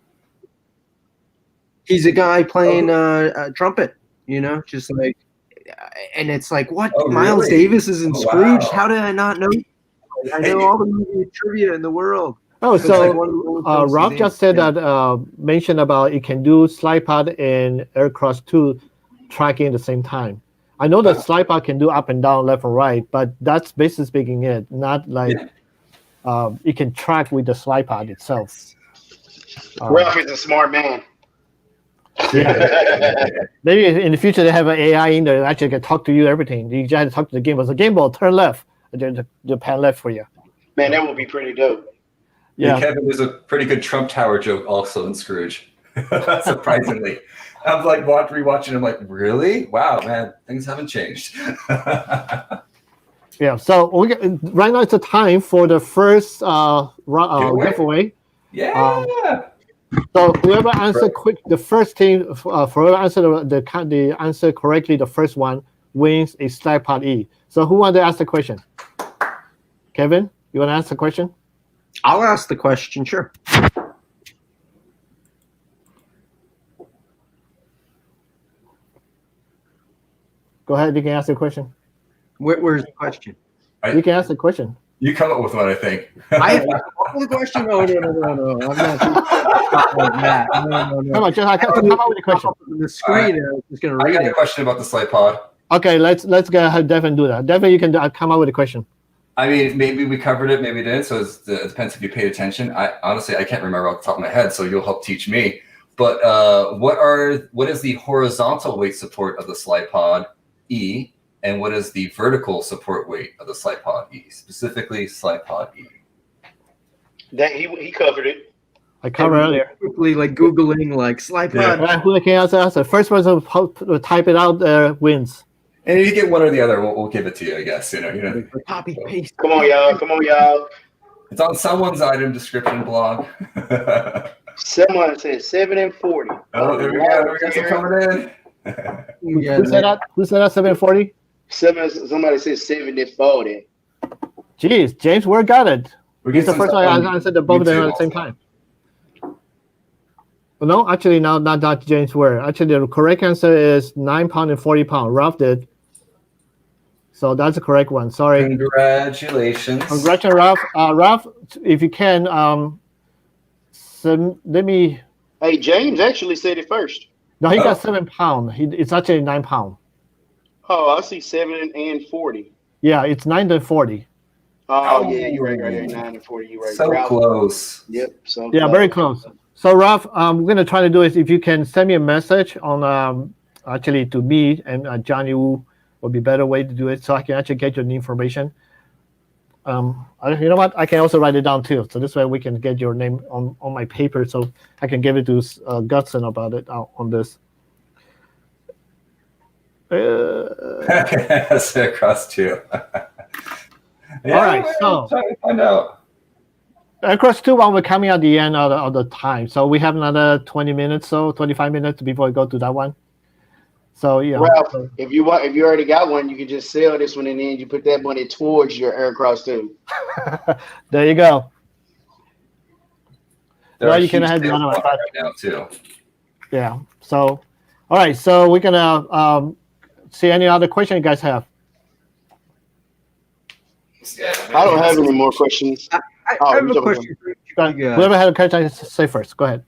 He's a guy playing trumpet, you know, just like, and it's like, what? Oh, Miles really? Davis is in Scrooge? Wow. How did I not know? I know all the movie trivia in the world. Oh, It's like one of the only films Rob he's just in. said that mentioned about it can do Slypod and AirCross 2 tracking at the same time. I know that Slypod can do up and down, left and right, but that's basically speaking it, not like it can track with the Slypod itself. Ralph is a smart man. Yeah. Maybe in the future they have an AI in there that actually can talk to you everything. You just have to talk to the gimbal. The gimbal, turn left, and then the pan left for you. Man, that would be pretty dope. Yeah. Kevin, there's a pretty good Trump Tower joke also in Scrooge. Surprisingly. I'm like rewatching. I'm like, really? Wow, man, things haven't changed. Yeah. So right now it's the time for the first giveaway. Yeah. So whoever answered the first team, whoever answered the answer correctly, the first one wins a Slypod E. So who wanted to ask the question? Kevin, you want to ask the question? I'll ask the question, sure. Go ahead. You can ask the question. Where's the question? You can ask the question. You come up with one, I think. I have to come up with a question? No. I'm not like that. No. Come on, just come up with a question. The screen, I was just going to I read got it. a question about the Slypod. Okay, let's go ahead. Devlin do that. Devlin, you can come up with a question. I mean, maybe we covered it, maybe we didn't. So it depends if you paid attention. Honestly, I can't remember off the top of my head, so you'll help teach me. But what is the horizontal weight support of the Slypod E, and what is the vertical support weight of the Slypod E, specifically Slypod E? That he covered it. I covered earlier. Quickly, like Googling, like Slypod. Right, who can answer? First person to type it out wins. And if you get one or the other, we'll give it to you, I guess. You know. Copy paste. Come on, y'all. It's on someone's item description blog. Someone said 7 and 40. Oh, there we go. We got some coming in. Who said that? Who said that? 740. Somebody said 7 and 40. Jeez, James, where got it? He's the first one I answered the both of them at the same time. Well, no, actually, no, not James Ware. Actually, the correct answer is 9 pounds and 40 pounds. Ralph did. So that's the correct one. Sorry. Congratulations. Congratulations, Ralph. Ralph, if you can, let me. Hey, James actually said it first. No, he got 7 pounds. It's actually 9 pounds. Oh, I see 7 and 40. Yeah, it's 9 to 40. Oh, yeah, you're right there. 9 and 40. You're right. So Ralph. close. Yep. So Yeah, close. very close. So, Ralph, we're going to try to do is if you can send me a message on actually to me and Johnny Wu would be a better way to do it so I can actually get your information. You know what? I can also write it down too. So this way we can get your name on my paper so I can give it to Gudsen about it on this. That's AirCross too. Yeah, all right, so trying to find out. AirCross 2 one we're coming at the end of the time. So we have another 20 minutes, 25 minutes before we go to that one. So yeah. Ralph, if you already got one, you can just sell this one and then you put that money towards your AirCross 2. There you go. There you can have the other one right now too. Yeah. So, all right. So we're gonna see any other question you guys have. I don't have any more questions. I have a question for you guys. Whoever had a question, say first. Go ahead.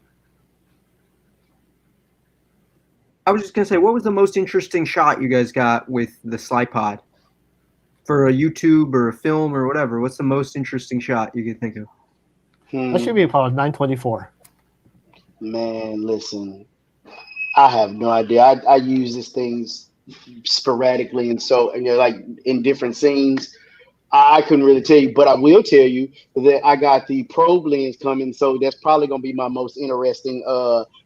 I was just going to say, what was the most interesting shot you guys got with the Slypod? For a YouTube or a film or whatever, what's the most interesting shot you could think of? That should be about 924. Man, listen, I have no idea. I use these things sporadically, and so like in different scenes. I couldn't really tell you, but I will tell you that I got the probe lens coming, so that's probably gonna be my most interesting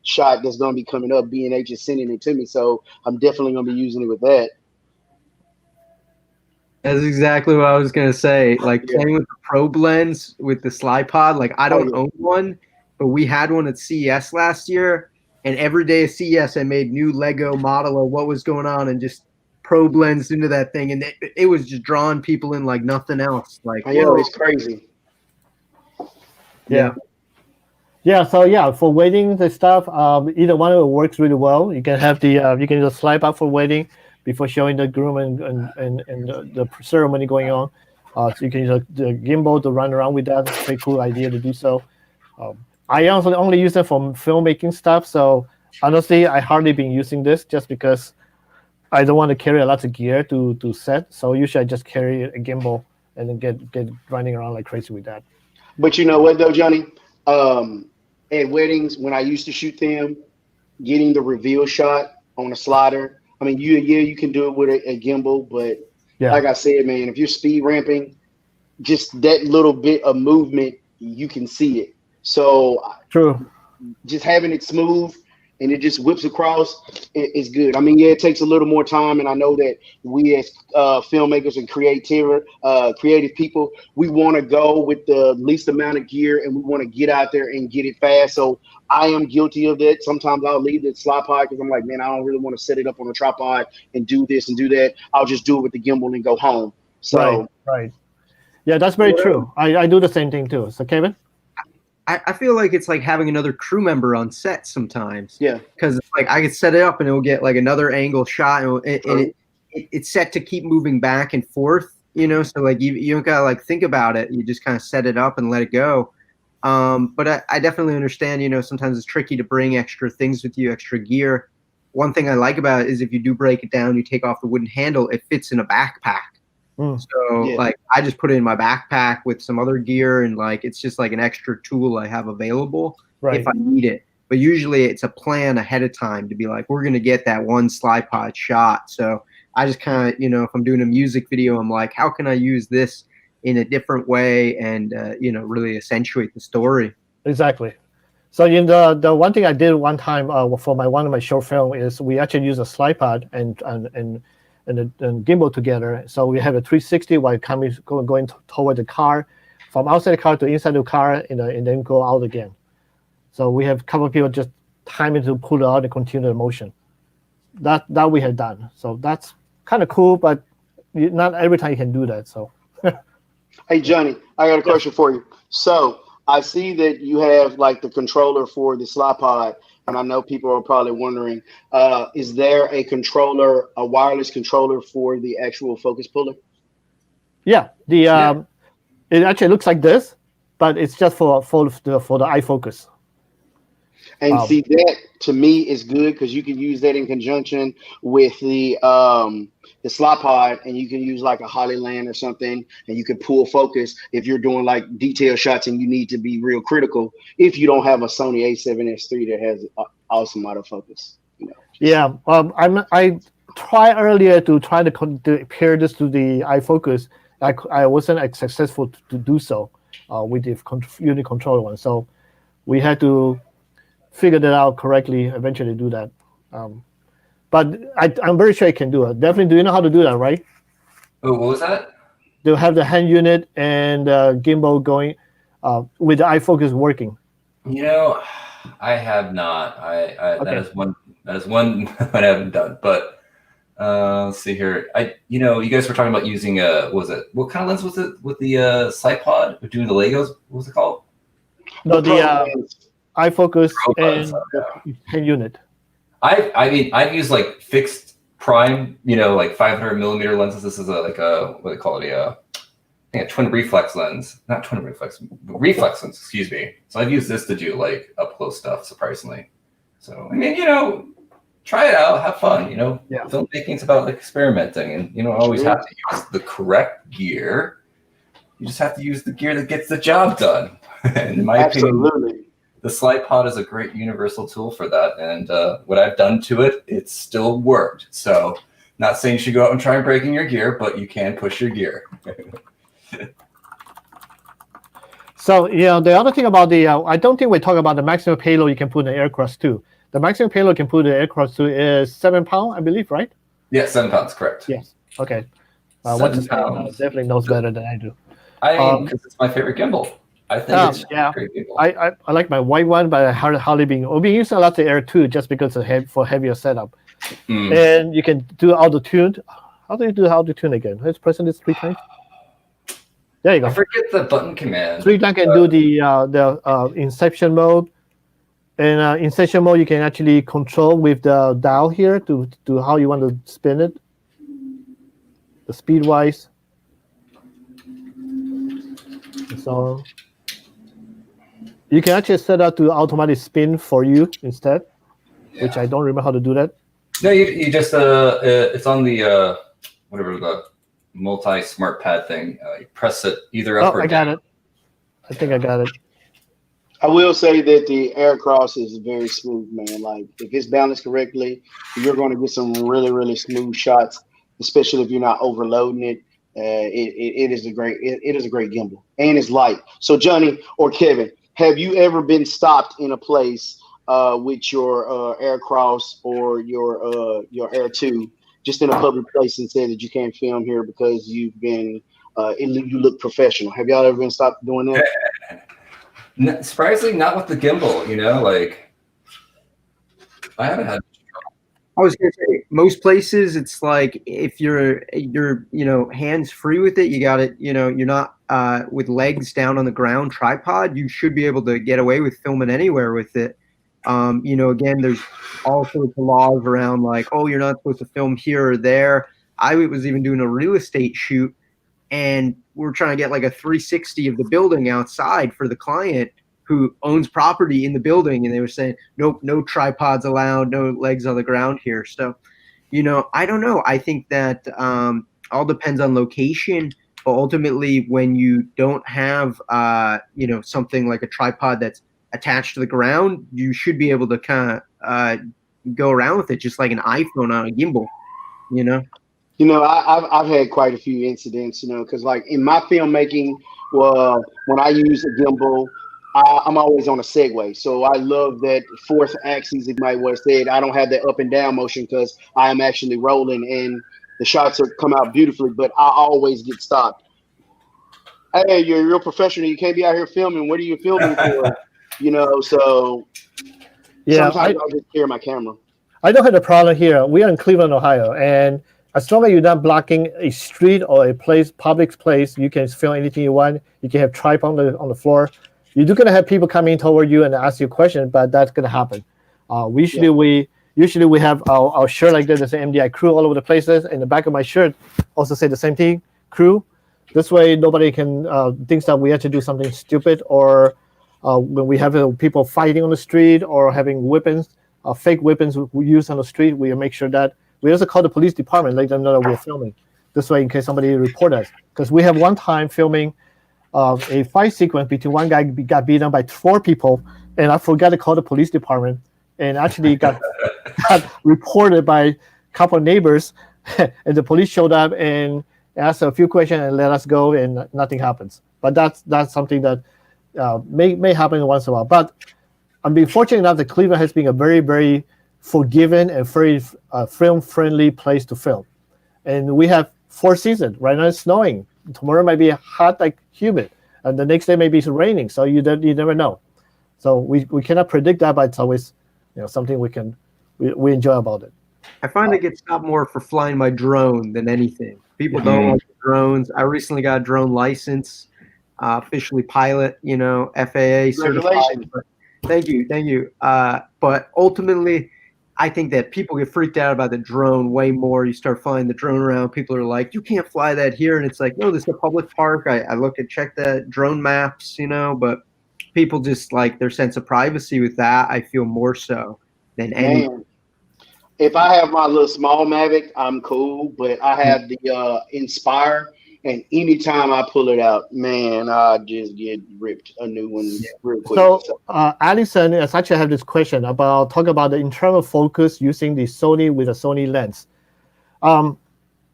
shot that's gonna be coming up. B&H is sending it to me, so I'm definitely gonna be using it with that. That's exactly what I was gonna say. Like playing with the probe lens with the Slypod. Like I don't own one, but we had one at CES last year, and every day at CES I made new Lego model of what was going on and just probe lens into that thing, and it was just drawing people in like nothing else. Like, I know, it's crazy. Yeah. So yeah, for wedding the stuff, either one of it works really well. You can have the you can just slide up for wedding before showing the groom and the ceremony going on. So you can use the gimbal to run around with that. It's a pretty cool idea to do so. I also only use it for filmmaking stuff. So honestly, I hardly been using this just because I don't want to carry a lot of gear to set. So usually I just carry a gimbal and then get running around like crazy with that. But you know what though, Johnny? At weddings, when I used to shoot them, getting the reveal shot on a slider. I mean, you can do it with a gimbal, but like I said, man, if you're speed ramping, just that little bit of movement, you can see it. So true, just having it smooth and it just whips across is good. I mean, yeah, it takes a little more time, and I know that we as filmmakers and creative people, we want to go with the least amount of gear, and we want to get out there and get it fast. So I am guilty of that. Sometimes I'll leave the Slypod because I'm like, man, I don't really want to set it up on a tripod and do this and do that. I'll just do it with the gimbal and go home. So right. Yeah, that's very true. I do the same thing too. So Kevin? I feel like it's like having another crew member on set sometimes. Yeah. Because it's like I could set it up and it'll get like another angle shot, and it's set to keep moving back and forth, you know? So like you don't gotta like think about it. You just kind of set it up and let it go. But I definitely understand, you know, sometimes it's tricky to bring extra things with you, extra gear. One thing I like about it is if you do break it down, you take off the wooden handle, it fits in a backpack. So like I just put it in my backpack with some other gear, and like it's just like an extra tool I have available if I need it. But usually it's a plan ahead of time to be like, we're gonna get that one Slypod shot. So I just kind of, you know, if I'm doing a music video, I'm like, how can I use this in a different way and you know, really accentuate the story. Exactly. So in the one thing I did one time for one of my short film is we actually use a Slypod and gimbal together. So we have a 360 while coming going toward the car, from outside the car to inside the car, and then go out again. So we have a couple of people just timing to pull it out and continue the motion. That we have done. So that's kind of cool, but not every time you can do that. So. Hey Johnny, I got a question for you. So I see that you have like the controller for the Slypod, and I know people are probably wondering, is there a controller, a wireless controller for the actual focus puller? Yeah, it actually looks like this, but it's just for the iFocus. And see, that to me is good because you can use that in conjunction with the Slypod, and you can use like a Hollyland or something, and you can pull focus if you're doing like detail shots and you need to be real critical. If you don't have a Sony A7S III that has awesome autofocus, you know. Yeah, I tried earlier to pair this to the iFocus. I wasn't successful to do so with the unit controller one. So we had to figure that out correctly. Eventually, do that. But I'm very sure I can do it. Definitely, do you know how to do that, right? Oh, what was that? To have the hand unit and gimbal going with the iFocus working. You know, I have not. Okay. That is one that I haven't done. But let's see here. You guys were talking about using what kind of lens was it with the Slypod? Doing the Legos? What was it called? No, the iFocus and hand unit. I mean, I've used like fixed prime, like 500 millimeter lenses. This is what do they call it? I think a twin reflex lens, not twin reflex lens, excuse me. So I've used this to do like up close stuff, surprisingly. So I mean, try it out, have fun. Yeah. Filmmaking is about like experimenting, and you don't always have to use the correct gear. You just have to use the gear that gets the job done. And in my opinion, the Slypod is a great universal tool for that, and what I've done to it, it's still worked. So, not saying you should go out and try and breaking your gear, but you can push your gear. So the other thing about the I don't think we talk about the maximum payload you can put in the AirCross 2. The maximum payload you can put in the AirCross 2 is 7 pounds, I believe, right? Yeah, 7 pounds, correct. Yes. Okay. 7 pounds. Definitely knows better than I do. Because it's my favorite gimbal. I think it's a great gimbal. I like my white one, but I hardly being using a lot the Air 2 just because it's for heavier setup. And you can do auto tune. How do you do auto tune again? Let's press this 3 times. There you go. I forget the button command. 3 times can do the inception mode. And inception mode you can actually control with the dial here to how you want to spin it. The speed wise. So you can actually set up to automatic spin for you instead, which I don't remember how to do that. No, you just it's on the whatever the multi smart pad thing. You press it either up or down. I got it. I think I got it. I will say that the AirCross is very smooth, man. Like if it's balanced correctly, you're going to get some really, really smooth shots, especially if you're not overloading it. It is a great gimbal, and it's light. So Johnny or Kevin, have you ever been stopped in a place with your AirCross or your Air 2, just in a public place, and said that you can't film here because you've been you look professional? Have y'all ever been stopped doing that? Surprisingly, not with the gimbal. Like I haven't had. I was gonna say most places it's like if you're hands free with it, you got it. You're not with legs down on the ground tripod. You should be able to get away with filming anywhere with it. Again, there's all sorts of laws around like, oh, you're not supposed to film here or there. I was even doing a real estate shoot, and we were trying to get like a 360 of the building outside for the client who owns property in the building, and they were saying, nope, no tripods allowed, no legs on the ground here. So, I don't know. I think that all depends on location, but ultimately when you don't have, something like a tripod that's attached to the ground, you should be able to kind of go around with it just like an iPhone on a gimbal, I've had quite a few incidents, because like in my filmmaking, when I use a gimbal, I'm always on a segue. So I love that fourth axis, it might have said. I don't have that up and down motion because I am actually rolling and the shots come out beautifully, but I always get stopped. Hey, you're a real professional. You can't be out here filming. What are you filming for? So sometimes I just carry my camera. I don't have a problem here. We are in Cleveland, Ohio, and as long as you're not blocking a street or a public place, you can film anything you want. You can have tripod on the floor. You're gonna have people coming toward you and ask you a question, but that's gonna happen. Usually we have our shirt like this. There's an MDI crew all over the places. In the back of my shirt, also say the same thing, crew. This way, nobody can think that we have to do something stupid, or when we have people fighting on the street or having weapons, fake weapons we use on the street. We make sure that we also call the police department, let them know that we're filming. This way, in case somebody report us, because we have one time filming a fight sequence between one guy got beaten by 4 people, and I forgot to call the police department, and actually got reported by a couple of neighbors, and the police showed up and asked a few questions and let us go, and nothing happens. But that's something that may happen once in a while. But I'm being fortunate enough that Cleveland has been a very, very forgiving and very film-friendly place to film. And we have 4 seasons. Right now it's snowing. Tomorrow might be hot, like humid, and the next day maybe it's raining. So you never know. So we cannot predict that, but it's always something we enjoy about it. I find I get stopped more for flying my drone than anything. People don't like drones. I recently got a drone license, officially pilot, FAA certified. Thank you. But ultimately, I think that people get freaked out about the drone way more. You start flying the drone around, people are like, you can't fly that here. And it's like, no, this is a public park. I look and check the drone maps, but people just like their sense of privacy with that. I feel more so than anything. If I have my little small Mavic, I'm cool, but I have the Inspire, and anytime I pull it out, man, I just get ripped a new one real quick. So, Allison, I actually have this question talk about the internal focus using the Sony with a Sony lens.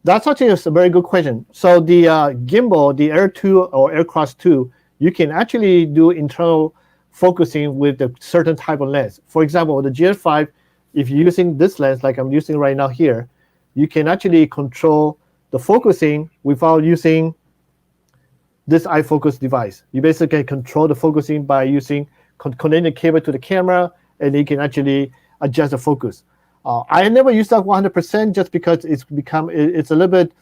That's actually a very good question. So the gimbal, the Air 2 or AirCross 2, you can actually do internal focusing with a certain type of lens. For example, the GS5, if you're using this lens like I'm using right now here, you can actually control the focusing without using this iFocus device. You basically control the focusing by using connecting the cable to the camera, and you can actually adjust the focus. I never use that 100% just because it's a little bit,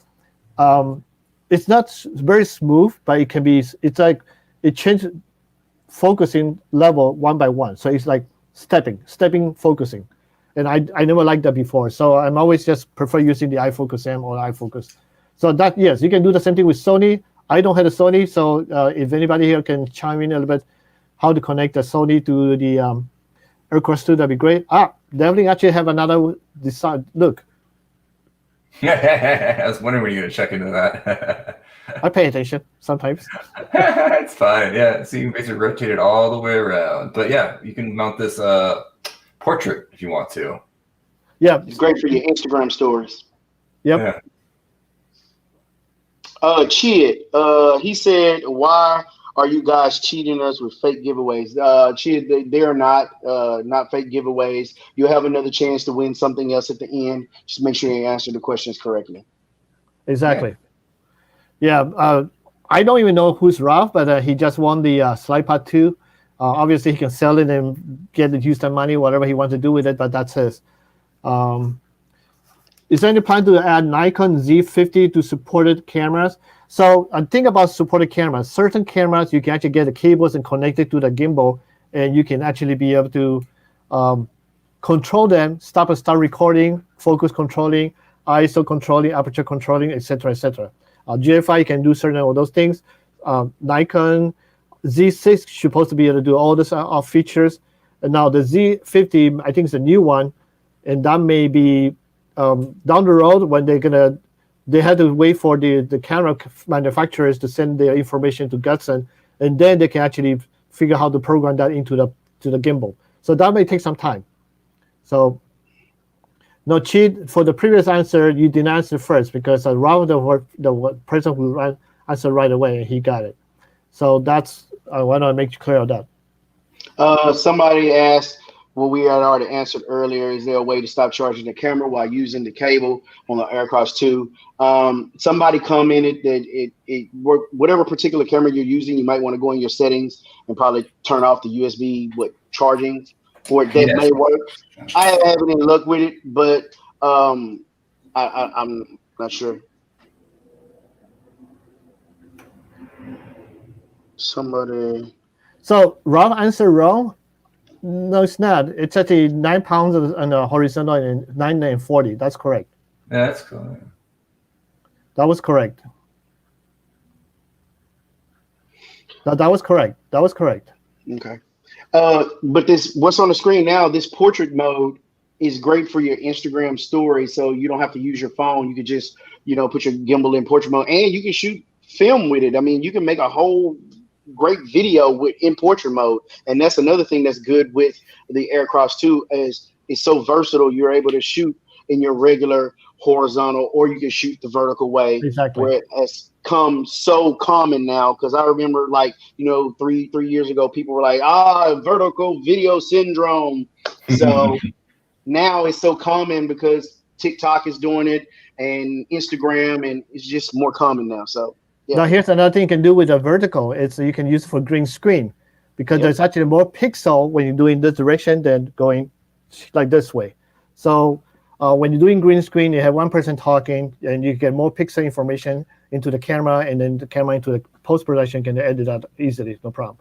it's not very smooth, but it can be, it's like, it changes focusing level one by one. So it's like stepping focusing. And I never liked that before. So I'm always just prefer using the iFocus M or iFocus. So that, yes, you can do the same thing with Sony. I don't have a Sony, so if anybody here can chime in a little bit how to connect the Sony to the AirCross 2, that'd be great. Devlin actually have another design. Look. I was wondering when you're going to check into that. I pay attention sometimes. It's fine. Yeah, so you can basically rotate it all the way around. But yeah, you can mount this portrait if you want to. Yeah. It's great for your Instagram stories. Yep. Yeah. Chid, he said, why are you guys cheating us with fake giveaways? Chid, they are not fake giveaways. You'll have another chance to win something else at the end. Just make sure you answer the questions correctly. Exactly. Yeah. I don't even know who's Ralph, but he just won the Slypod 2. Obviously, he can sell it and use that money, whatever he wants to do with it, but that's his. Is there any plan to add Nikon Z50 to supported cameras? So think about supported cameras. Certain cameras, you can actually get the cables and connect it to the gimbal, and you can actually be able to control them, stop and start recording, focus controlling, ISO controlling, aperture controlling, etc., etc. GFI, you can do certain of those things. Nikon Z6 is supposed to be able to do all this features. And now the Z50, I think, is a new one, and that may be down the road when they had to wait for the camera manufacturers to send their information to Gudsen, and then they can actually figure out how to program that into the gimbal. So that may take some time. So no, cheat for the previous answer, you didn't answer first because Ralph, the person who answered right away, and he got it. So that's, I want to make you clear on that. Somebody asked, well, we had already answered earlier, is there a way to stop charging the camera while using the cable on the AirCross 2? Somebody commented that it worked, whatever particular camera you're using, you might want to go in your settings and probably turn off the USB charging for it. That may work. I haven't any luck with it, but I'm not sure. Somebody. So Rob answered wrong. No, it's not. It's actually 9 pounds on the horizontal and 940. That's correct. Yeah, that's cool. That was correct. That was correct. That was correct. Okay. But what's on the screen now, this portrait mode is great for your Instagram story. So you don't have to use your phone. You could just, put your gimbal in portrait mode, and you can shoot film with it. I mean, you can make a whole great video in portrait mode. And that's another thing that's good with the AirCross 2 is it's so versatile. You're able to shoot in your regular horizontal, or you can shoot the vertical way. Exactly. Where it has come so common now. Because I remember, 3 years ago, people were like, vertical video syndrome. So now it's so common because TikTok is doing it and Instagram, and it's just more common now. So yeah. Now here's another thing you can do with a vertical. It's you can use it for green screen, because there's actually more pixel when you're doing this direction than going like this way. So when you're doing green screen, you have one person talking, and you get more pixel information into the camera, and then the camera into the post-production can edit that easily, no problem.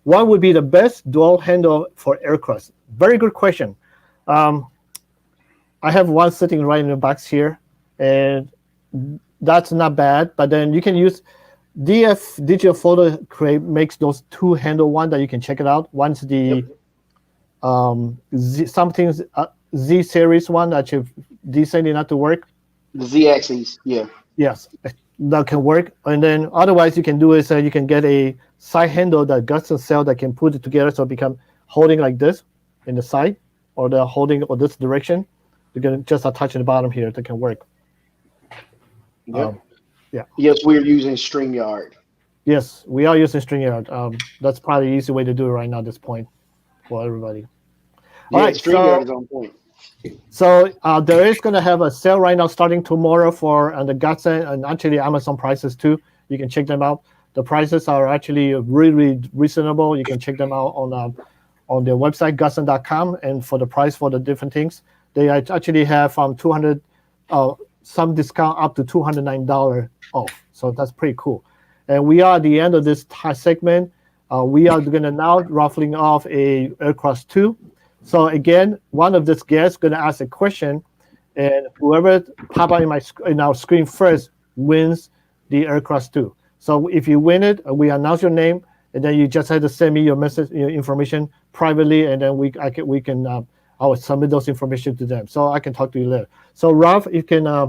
What would be the best dual handle for AirCross? Very good question. I have one sitting right in the box here, and that's not bad. But then you can use DF Digital Photo Create makes those two handle one that you can check it out. One's the Z series one that you've decided not to work. The Z axis, yeah. Yes, that can work. And then otherwise you can do is you can get a side handle that Gudsen sell that can put it together so it become holding like this in the side, or they're holding or this direction. You can just attach at the bottom here that can work. Yep. Yeah. Yes, we're using StreamYard. Yes, we are using StreamYard. That's probably the easy way to do it right now at this point for everybody. Yeah, All right, StreamYard is on point. So there is going to have a sale right now starting tomorrow for the Gudsen and actually Amazon prices too. You can check them out. The prices are actually really reasonable. You can check them out on their website, Gudsen.com. And for the price for the different things, they actually have $200, some discount up to $209 off. So that's pretty cool. And we are at the end of this segment. We are going to now ruffling off a AirCross 2. So again, one of these guests going to ask a question, and whoever pop up in our screen first wins the AirCross 2. So if you win it, we announce your name, and then you just have to send me your message, your information privately, and then I will submit those information to them, so I can talk to you later. So Ralph, you can. I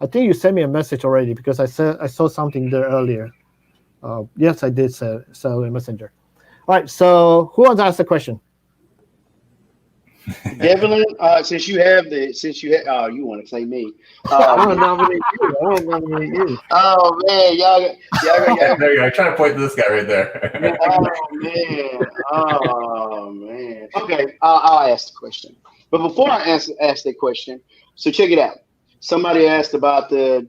think you sent me a message already because I saw something there earlier. Yes, I did send a messenger. All right. So who wants to ask the question? Devlin, since you you want to say me. I want to nominate you. Oh man, y'all. There you go. I'm trying to point to this guy right there. Oh man. Okay, I'll ask the question. But before I ask that question, so check it out. Somebody asked about I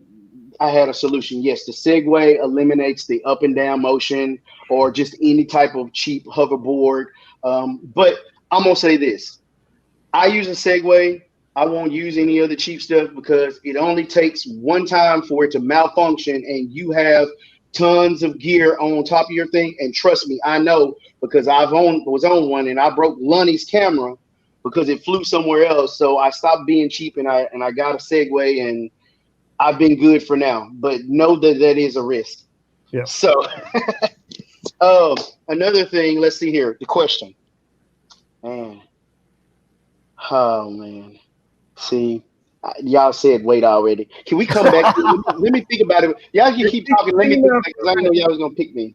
had a solution. Yes, the Segway eliminates the up and down motion or just any type of cheap hoverboard. But I'm gonna say this. I use a Segway. I won't use any other cheap stuff because it only takes one time for it to malfunction and you have tons of gear on top of your thing. And trust me, I know because was on one and I broke Lonnie's camera because it flew somewhere else. So I stopped being cheap and I got a Segway and I've been good for now. But know that is a risk. Yeah. So another thing, let's see here. The question. Oh man, see, y'all said wait already. Can we come back? Let me think about it. Y'all can keep talking. Let me think because I know y'all was gonna pick me.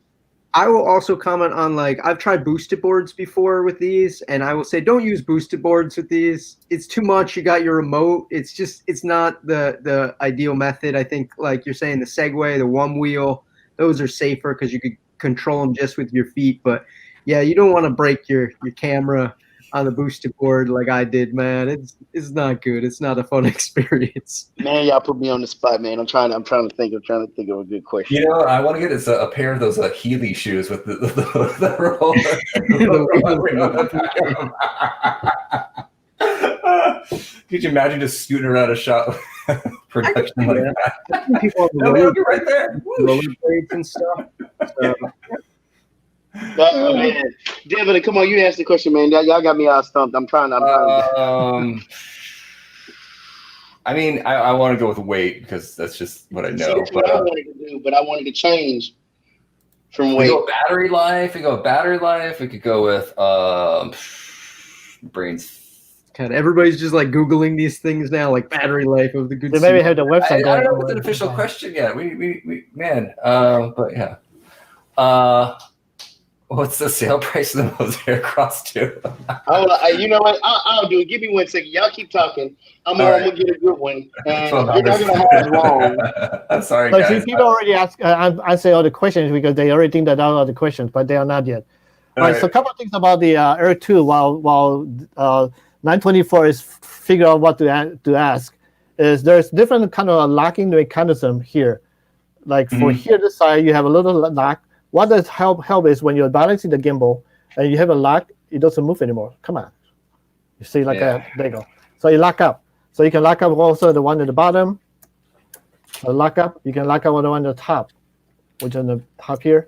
I will also comment on I've tried boosted boards before with these, and I will say don't use boosted boards with these. It's too much. You got your remote. It's not the ideal method. I think you're saying the Segway, the one wheel, those are safer because you could control them just with your feet. But yeah, you don't want to break your camera on the boosted board like I did, man. It's not good. It's not a fun experience. Man, y'all put me on the spot, man. I'm trying to think of a good question. You know, I want to get a pair of those Healy shoes with the roller. Could you imagine just scooting around a shop production like that? People right there, rollerblades and stuff. So, oh man, Devlin, come on, you ask the question, man. Y'all got me all stumped. I'm trying. I mean, I want to go with weight because that's just what I know. That's what I wanted to do, but I wanted to change from weight. We go battery life. We could go with brains. God, everybody's just Googling these things now, battery life of the good. They maybe have the website. I don't know what's an official question yet. We but yeah. What's the sale price of the MOZA AirCross 2? You know what? I'll do it. Give me 1 second. Y'all keep talking. I'm gonna get a good one. And you're not gonna have wrong. I'm sorry, so guys. People already ask. I say all the questions because they already think that all the questions, but they are not yet. All right. So a couple of things about the Air 2 while 924 is figure out what to ask. Is there's different kind of locking mechanism here. For here, this side, you have a little lock. What does help is when you're balancing the gimbal and you have a lock, it doesn't move anymore. Come on. You see there you go. So you lock up. So you can lock up also the one at the bottom. Lock up. You can lock up the one at the top, which is on the top here.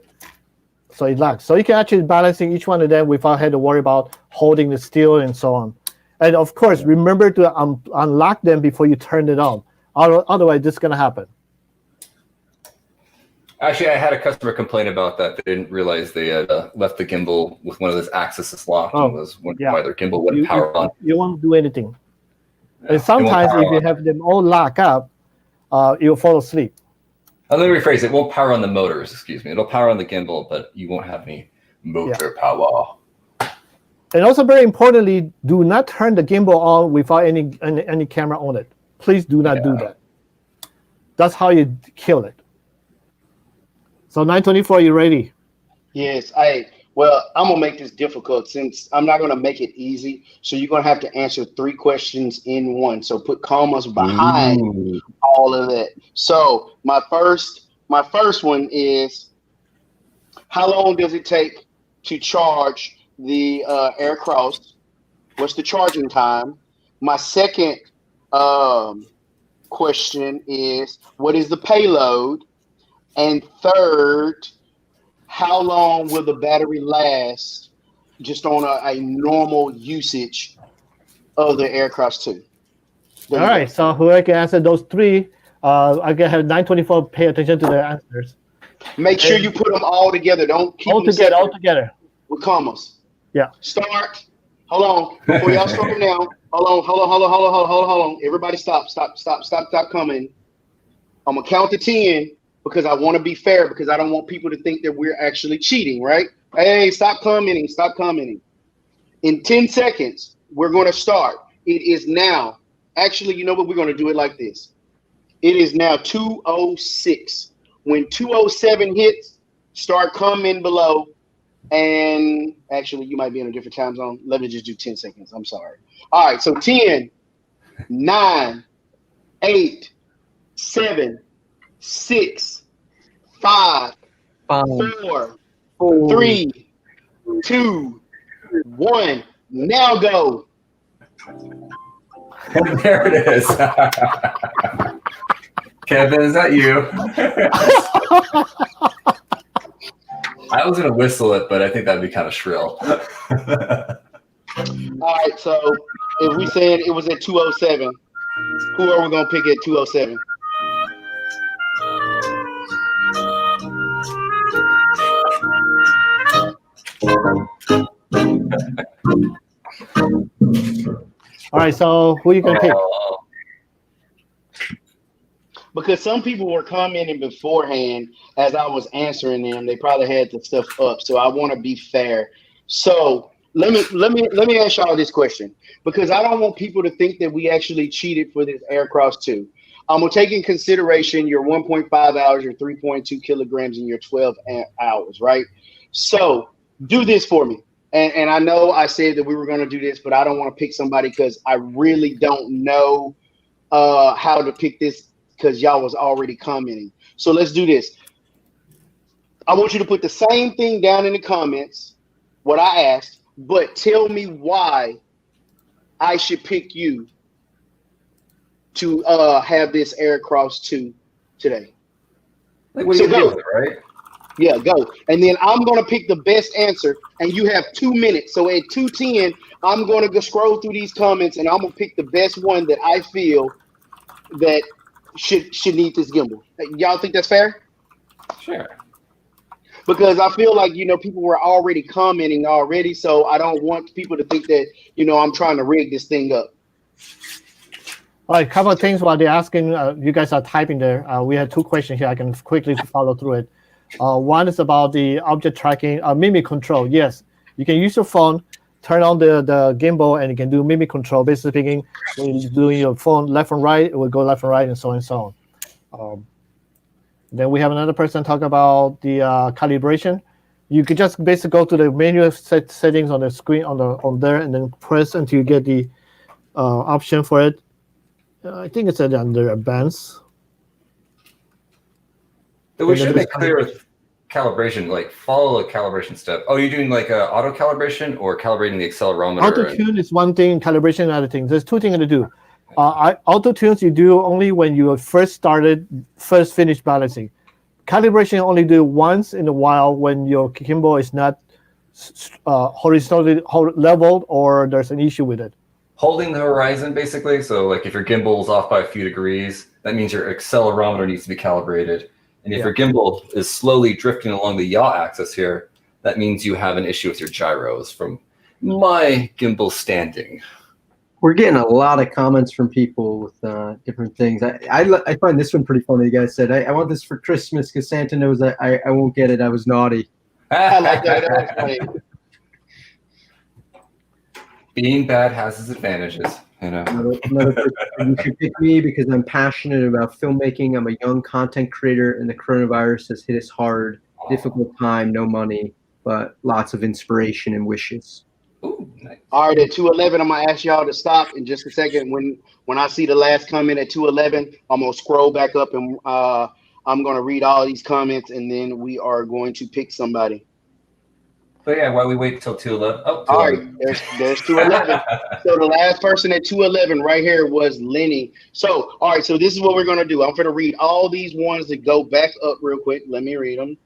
So it locks. So you can actually balancing each one of them without having to worry about holding the steel and so on. And of course, remember to unlock them before you turn it on. Otherwise, this is going to happen. Actually, I had a customer complain about that. They didn't realize they had left the gimbal with one of those axes locked. And was wondering why their gimbal wouldn't power on. You won't do anything. Yeah, and sometimes if you have them all locked up, you'll fall asleep. Let me rephrase it. It won't power on the motors, excuse me. It'll power on the gimbal, but you won't have any motor power. And also very importantly, do not turn the gimbal on without any camera on it. Please do not do that. That's how you kill it. So 924, you ready? Yes, well, I'm gonna make this difficult since I'm not gonna make it easy. So you're gonna have to answer 3 questions in one. So put commas behind all of that. So my first one is, how long does it take to charge the AirCross? What's the charging time? My second question is, what is the payload? And third, how long will the battery last just on a normal usage of the AirCross 2? All right, so whoever can answer those 3, I can have 924 pay attention to the answers. Make sure you put them all together. Don't keep all them together with commas. Yeah. Start. Hold on. Before y'all start now. Hold on. Everybody stop coming. I'm gonna count to 10 because I want to be fair, because I don't want people to think that we're actually cheating, right? Hey, stop commenting. In 10 seconds, we're gonna start. It is now. Actually, you know what? We're gonna do it like this. It is now 2:06. When 2:07 hits, start commenting below. And actually, you might be in a different time zone. Let me just do 10 seconds. I'm sorry. All right, so 10, 9, 8, 7, 6, 5, 4, 3, 2, 1. Now go. There it is. Kevin, is that you? I was gonna whistle it, but I think that'd be kind of shrill. All right, so if we said it was at 2:07, who are we gonna pick at 2:07? All right, so who you gonna pick? Because some people were commenting beforehand as I was answering them. They probably had the stuff up, so I want to be fair. So let me ask y'all this question, because I don't want people to think that we actually cheated for this AirCross 2. I'm gonna take in consideration your 1.5 hours, your 3.2 kilograms, and your 12 hours, right? So do this for me. And I know I said that we were gonna do this, but I don't want to pick somebody because I really don't know how to pick this, because y'all was already commenting. So let's do this. I want you to put the same thing down in the comments, what I asked, but tell me why I should pick you to have this AirCross 2 today. Like, what do you do with it, right? Yeah, go. And then I'm going to pick the best answer, and you have 2 minutes. So at 2:10, I'm going to go scroll through these comments, and I'm going to pick the best one that I feel that should need this gimbal. Y'all think that's fair? Sure. Because I feel like, people were already commenting already, so I don't want people to think that, I'm trying to rig this thing up. All right, couple of things while they're asking. You guys are typing there. We have 2 questions here. I can quickly follow through it. One is about the object tracking, mimic control. Yes, you can use your phone, turn on the gimbal, and you can do mimic control. Basically speaking, when you're doing your phone left and right, it will go left and right, and so on and so on. Then we have another person talk about the calibration. You could just basically go to the menu settings on the screen on there, and then press until you get the option for it. I think it's under advanced. We should make clear with calibration, like follow the calibration step. Oh, you're doing like auto calibration or calibrating the accelerometer? Auto tune is one thing, calibration another thing. There's 2 things to do. Auto tunes you do only when you first finished balancing. Calibration only do once in a while when your gimbal is not horizontally leveled or there's an issue with it. Holding the horizon, basically. So like if your gimbal is off by a few degrees, that means your accelerometer needs to be calibrated. And if your gimbal is slowly drifting along the yaw axis here, that means you have an issue with your gyros from my gimbal standing. We're getting a lot of comments from people with different things. I find this one pretty funny. The guy said, I want this for Christmas because Santa knows that I won't get it. I was naughty. I like that. That was funny. Being bad has its advantages. You know. Another person, you should pick me because I'm passionate about filmmaking. I'm a young content creator, and the coronavirus has hit us hard. Difficult time, no money, but lots of inspiration and wishes. Ooh, nice. All right, at 211, I'm gonna ask y'all to stop in just a second. When I see the last comment at 211, I'm gonna scroll back up and I'm gonna read all these comments, and then we are going to pick somebody. But yeah, while we wait till 211. Oh, All right, 211. there's 211. So the last person at 211 right here was Lenny. So, all right, so this is what we're going to do. I'm going to read all these ones that go back up real quick. Let me read them.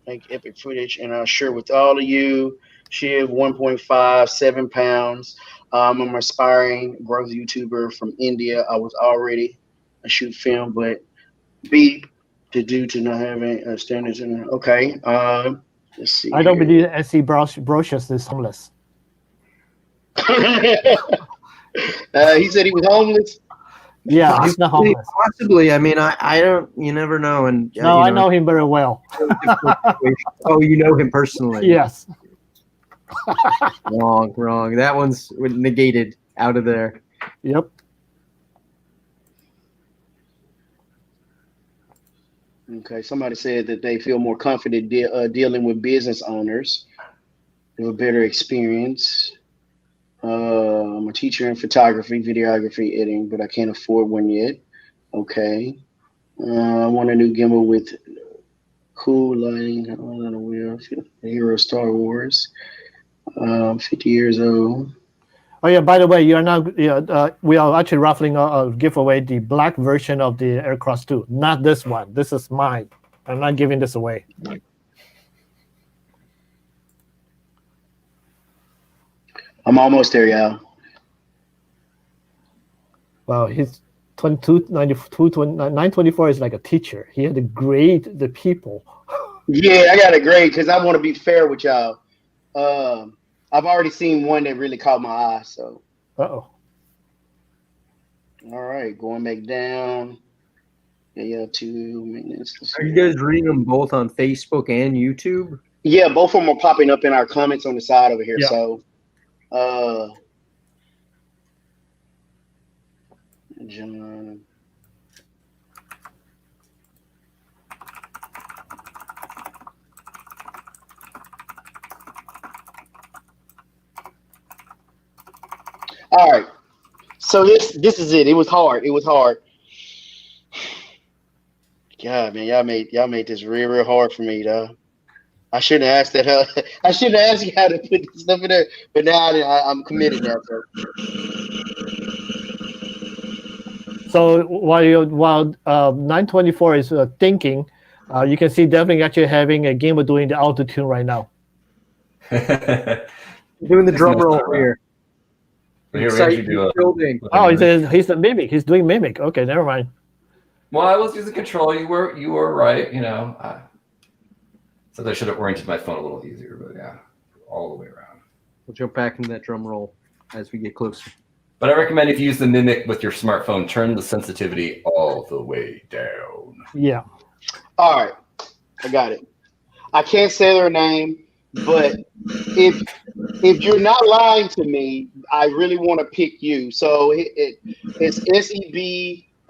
Make epic footage, and I'll share with all of you. Shiv, 1.5, 7 pounds. I'm an aspiring growth YouTuber from India. I was already a shoot film, but B, due to not having standards in it. Okay. Let's see. I don't believe SC Brochus is homeless. He said he was homeless. Yeah, he's not homeless. Possibly. I mean, I don't. You never know. And No, I know him very well. Oh, you know him personally. Yes. Wrong. That one's negated out of there. Yep. Okay, somebody said that they feel more confident dealing with business owners. They have a better experience. I'm a teacher in photography, videography, editing, but I can't afford one yet. Okay. I want a new gimbal with cool lighting. Hero Star Wars. 50 years old. Oh yeah. By the way, you are now. We are actually raffling a giveaway the black version of the AirCross 2, not this one. This is mine. I'm not giving this away. I'm almost there, y'all. Wow, he's 924 is like a teacher. He had to grade the people. Yeah, I got a grade because I want to be fair with y'all. I've already seen one that really caught my eye. So. Uh-oh. All right, going back down. Yeah, 2 minutes. Are you guys reading them both on Facebook and YouTube? Yeah, both of them are popping up in our comments on the side over here. Yeah. So, John. All right. So this is it. It was hard. God, man, y'all made this real hard for me, though. I shouldn't have asked that. I shouldn't have asked you how to put this stuff in there. But now I'm committed now. So while 924 is thinking, you can see Devlin actually having a gamer doing the auto tune right now. Doing the drum roll here. Building. Oh, he's the mimic. He's doing mimic. Okay, never mind. Well, I was using control. You were right. So I should have oriented my phone a little easier. But yeah, all the way around. We'll jump back into that drum roll as we get closer. But I recommend if you use the mimic with your smartphone, turn the sensitivity all the way down. Yeah. All right, I got it. I can't say their name, but if you're not lying to me, I really want to pick you. So it's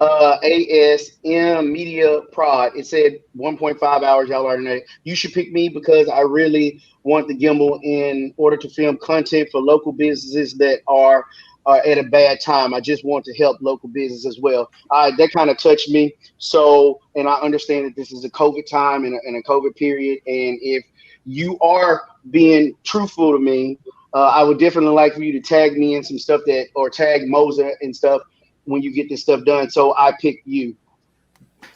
SEBASM Media Prod. It said 1.5 hours. Y'all already know. You should pick me because I really want the gimbal in order to film content for local businesses that are at a bad time. I just want to help local business as well. That kind of touched me. So, and I understand that this is a COVID time and a COVID period. And if you are being truthful to me, I would definitely like for you to tag me in some stuff or tag MOZA and stuff when you get this stuff done. So I picked you.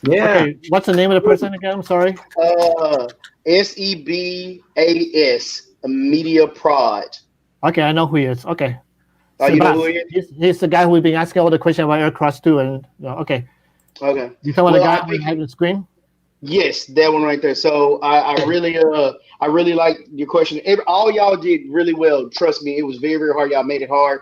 Yeah. Okay. What's the name of the person again? I'm sorry. SEBAS Media Prod. Okay, I know who he is. Okay. You know who he is? He's the guy who's been asking all the questions about AirCross 2. And okay. Okay. You talking about the guy on the screen? Yes, that one right there. So I really like your question. All y'all did really well. Trust me, it was very, very hard. Y'all made it hard.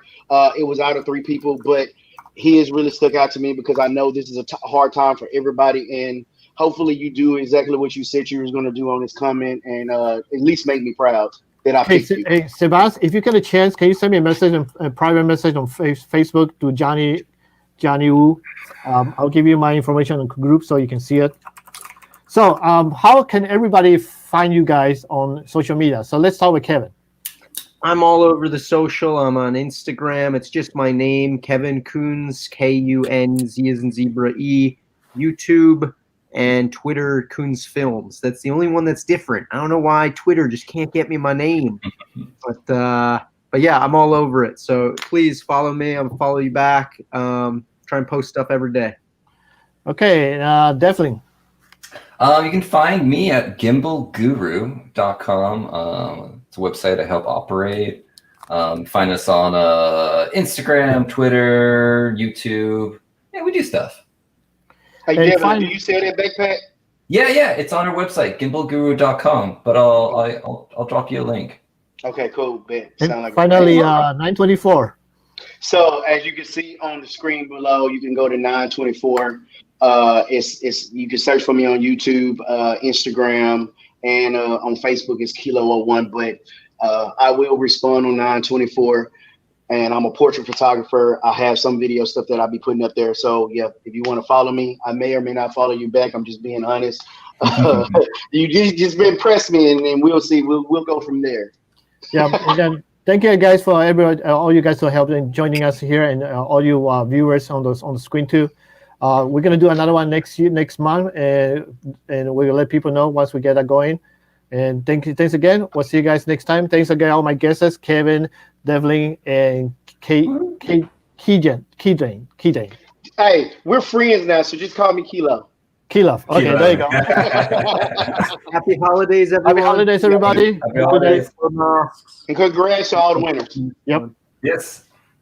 It was out of 3 people, but he has really stuck out to me because I know this is a hard time for everybody. And hopefully you do exactly what you said you was going to do on this comment and at least make me proud. that I Hey, picked you. hey, Sebas, if you get a chance, can you send me a message, a private message on Facebook to Johnny Wu? I'll give you my information on group so you can see it. So, how can everybody find you guys on social media? So let's start with Kevin. I'm all over the social. I'm on Instagram. It's just my name, Kevin Kunze, Kunze as in zebra E. YouTube and Twitter, Kunze Films. That's the only one that's different. I don't know why Twitter just can't get me my name. But yeah, I'm all over it. So please follow me. I'll follow you back. Try and post stuff every day. Okay, Devlin. You can find me at gimbalguru.com. It's a website I help operate. Find us on Instagram, Twitter, YouTube. Yeah, we do stuff. Hey, Hey, Devlin, fine. do you sell that backpack? Yeah, it's on our website, gimbalguru.com. But I'll drop you a link. Okay, cool. Bet. And Sound like finally, a plan. 924. So as you can see on the screen below, you can go to 924. It's you can search for me on YouTube, Instagram, and on Facebook it's Keylo01. But I will respond on 924. And I'm a portrait photographer. I have some video stuff that I'll be putting up there. So yeah, if you want to follow me, I may or may not follow you back. I'm just being honest. You just impress me, and then we'll see. We'll go from there. Yeah, and then thank you guys for everyone, all you guys for helping joining us here, and all you viewers on the screen too. We're gonna do another one next month, and we'll let people know once we get that going. And thanks again. We'll see you guys next time. Thanks again, all my guests, Kevin, Devlin, and Keydrin. Hey, we're friends now, so just call me Keylo. Keylo. Okay, Keylo. there you go. Happy holidays, everyone. Happy holidays, everybody. Happy holidays. And congrats to all the winners. Yep. Yes.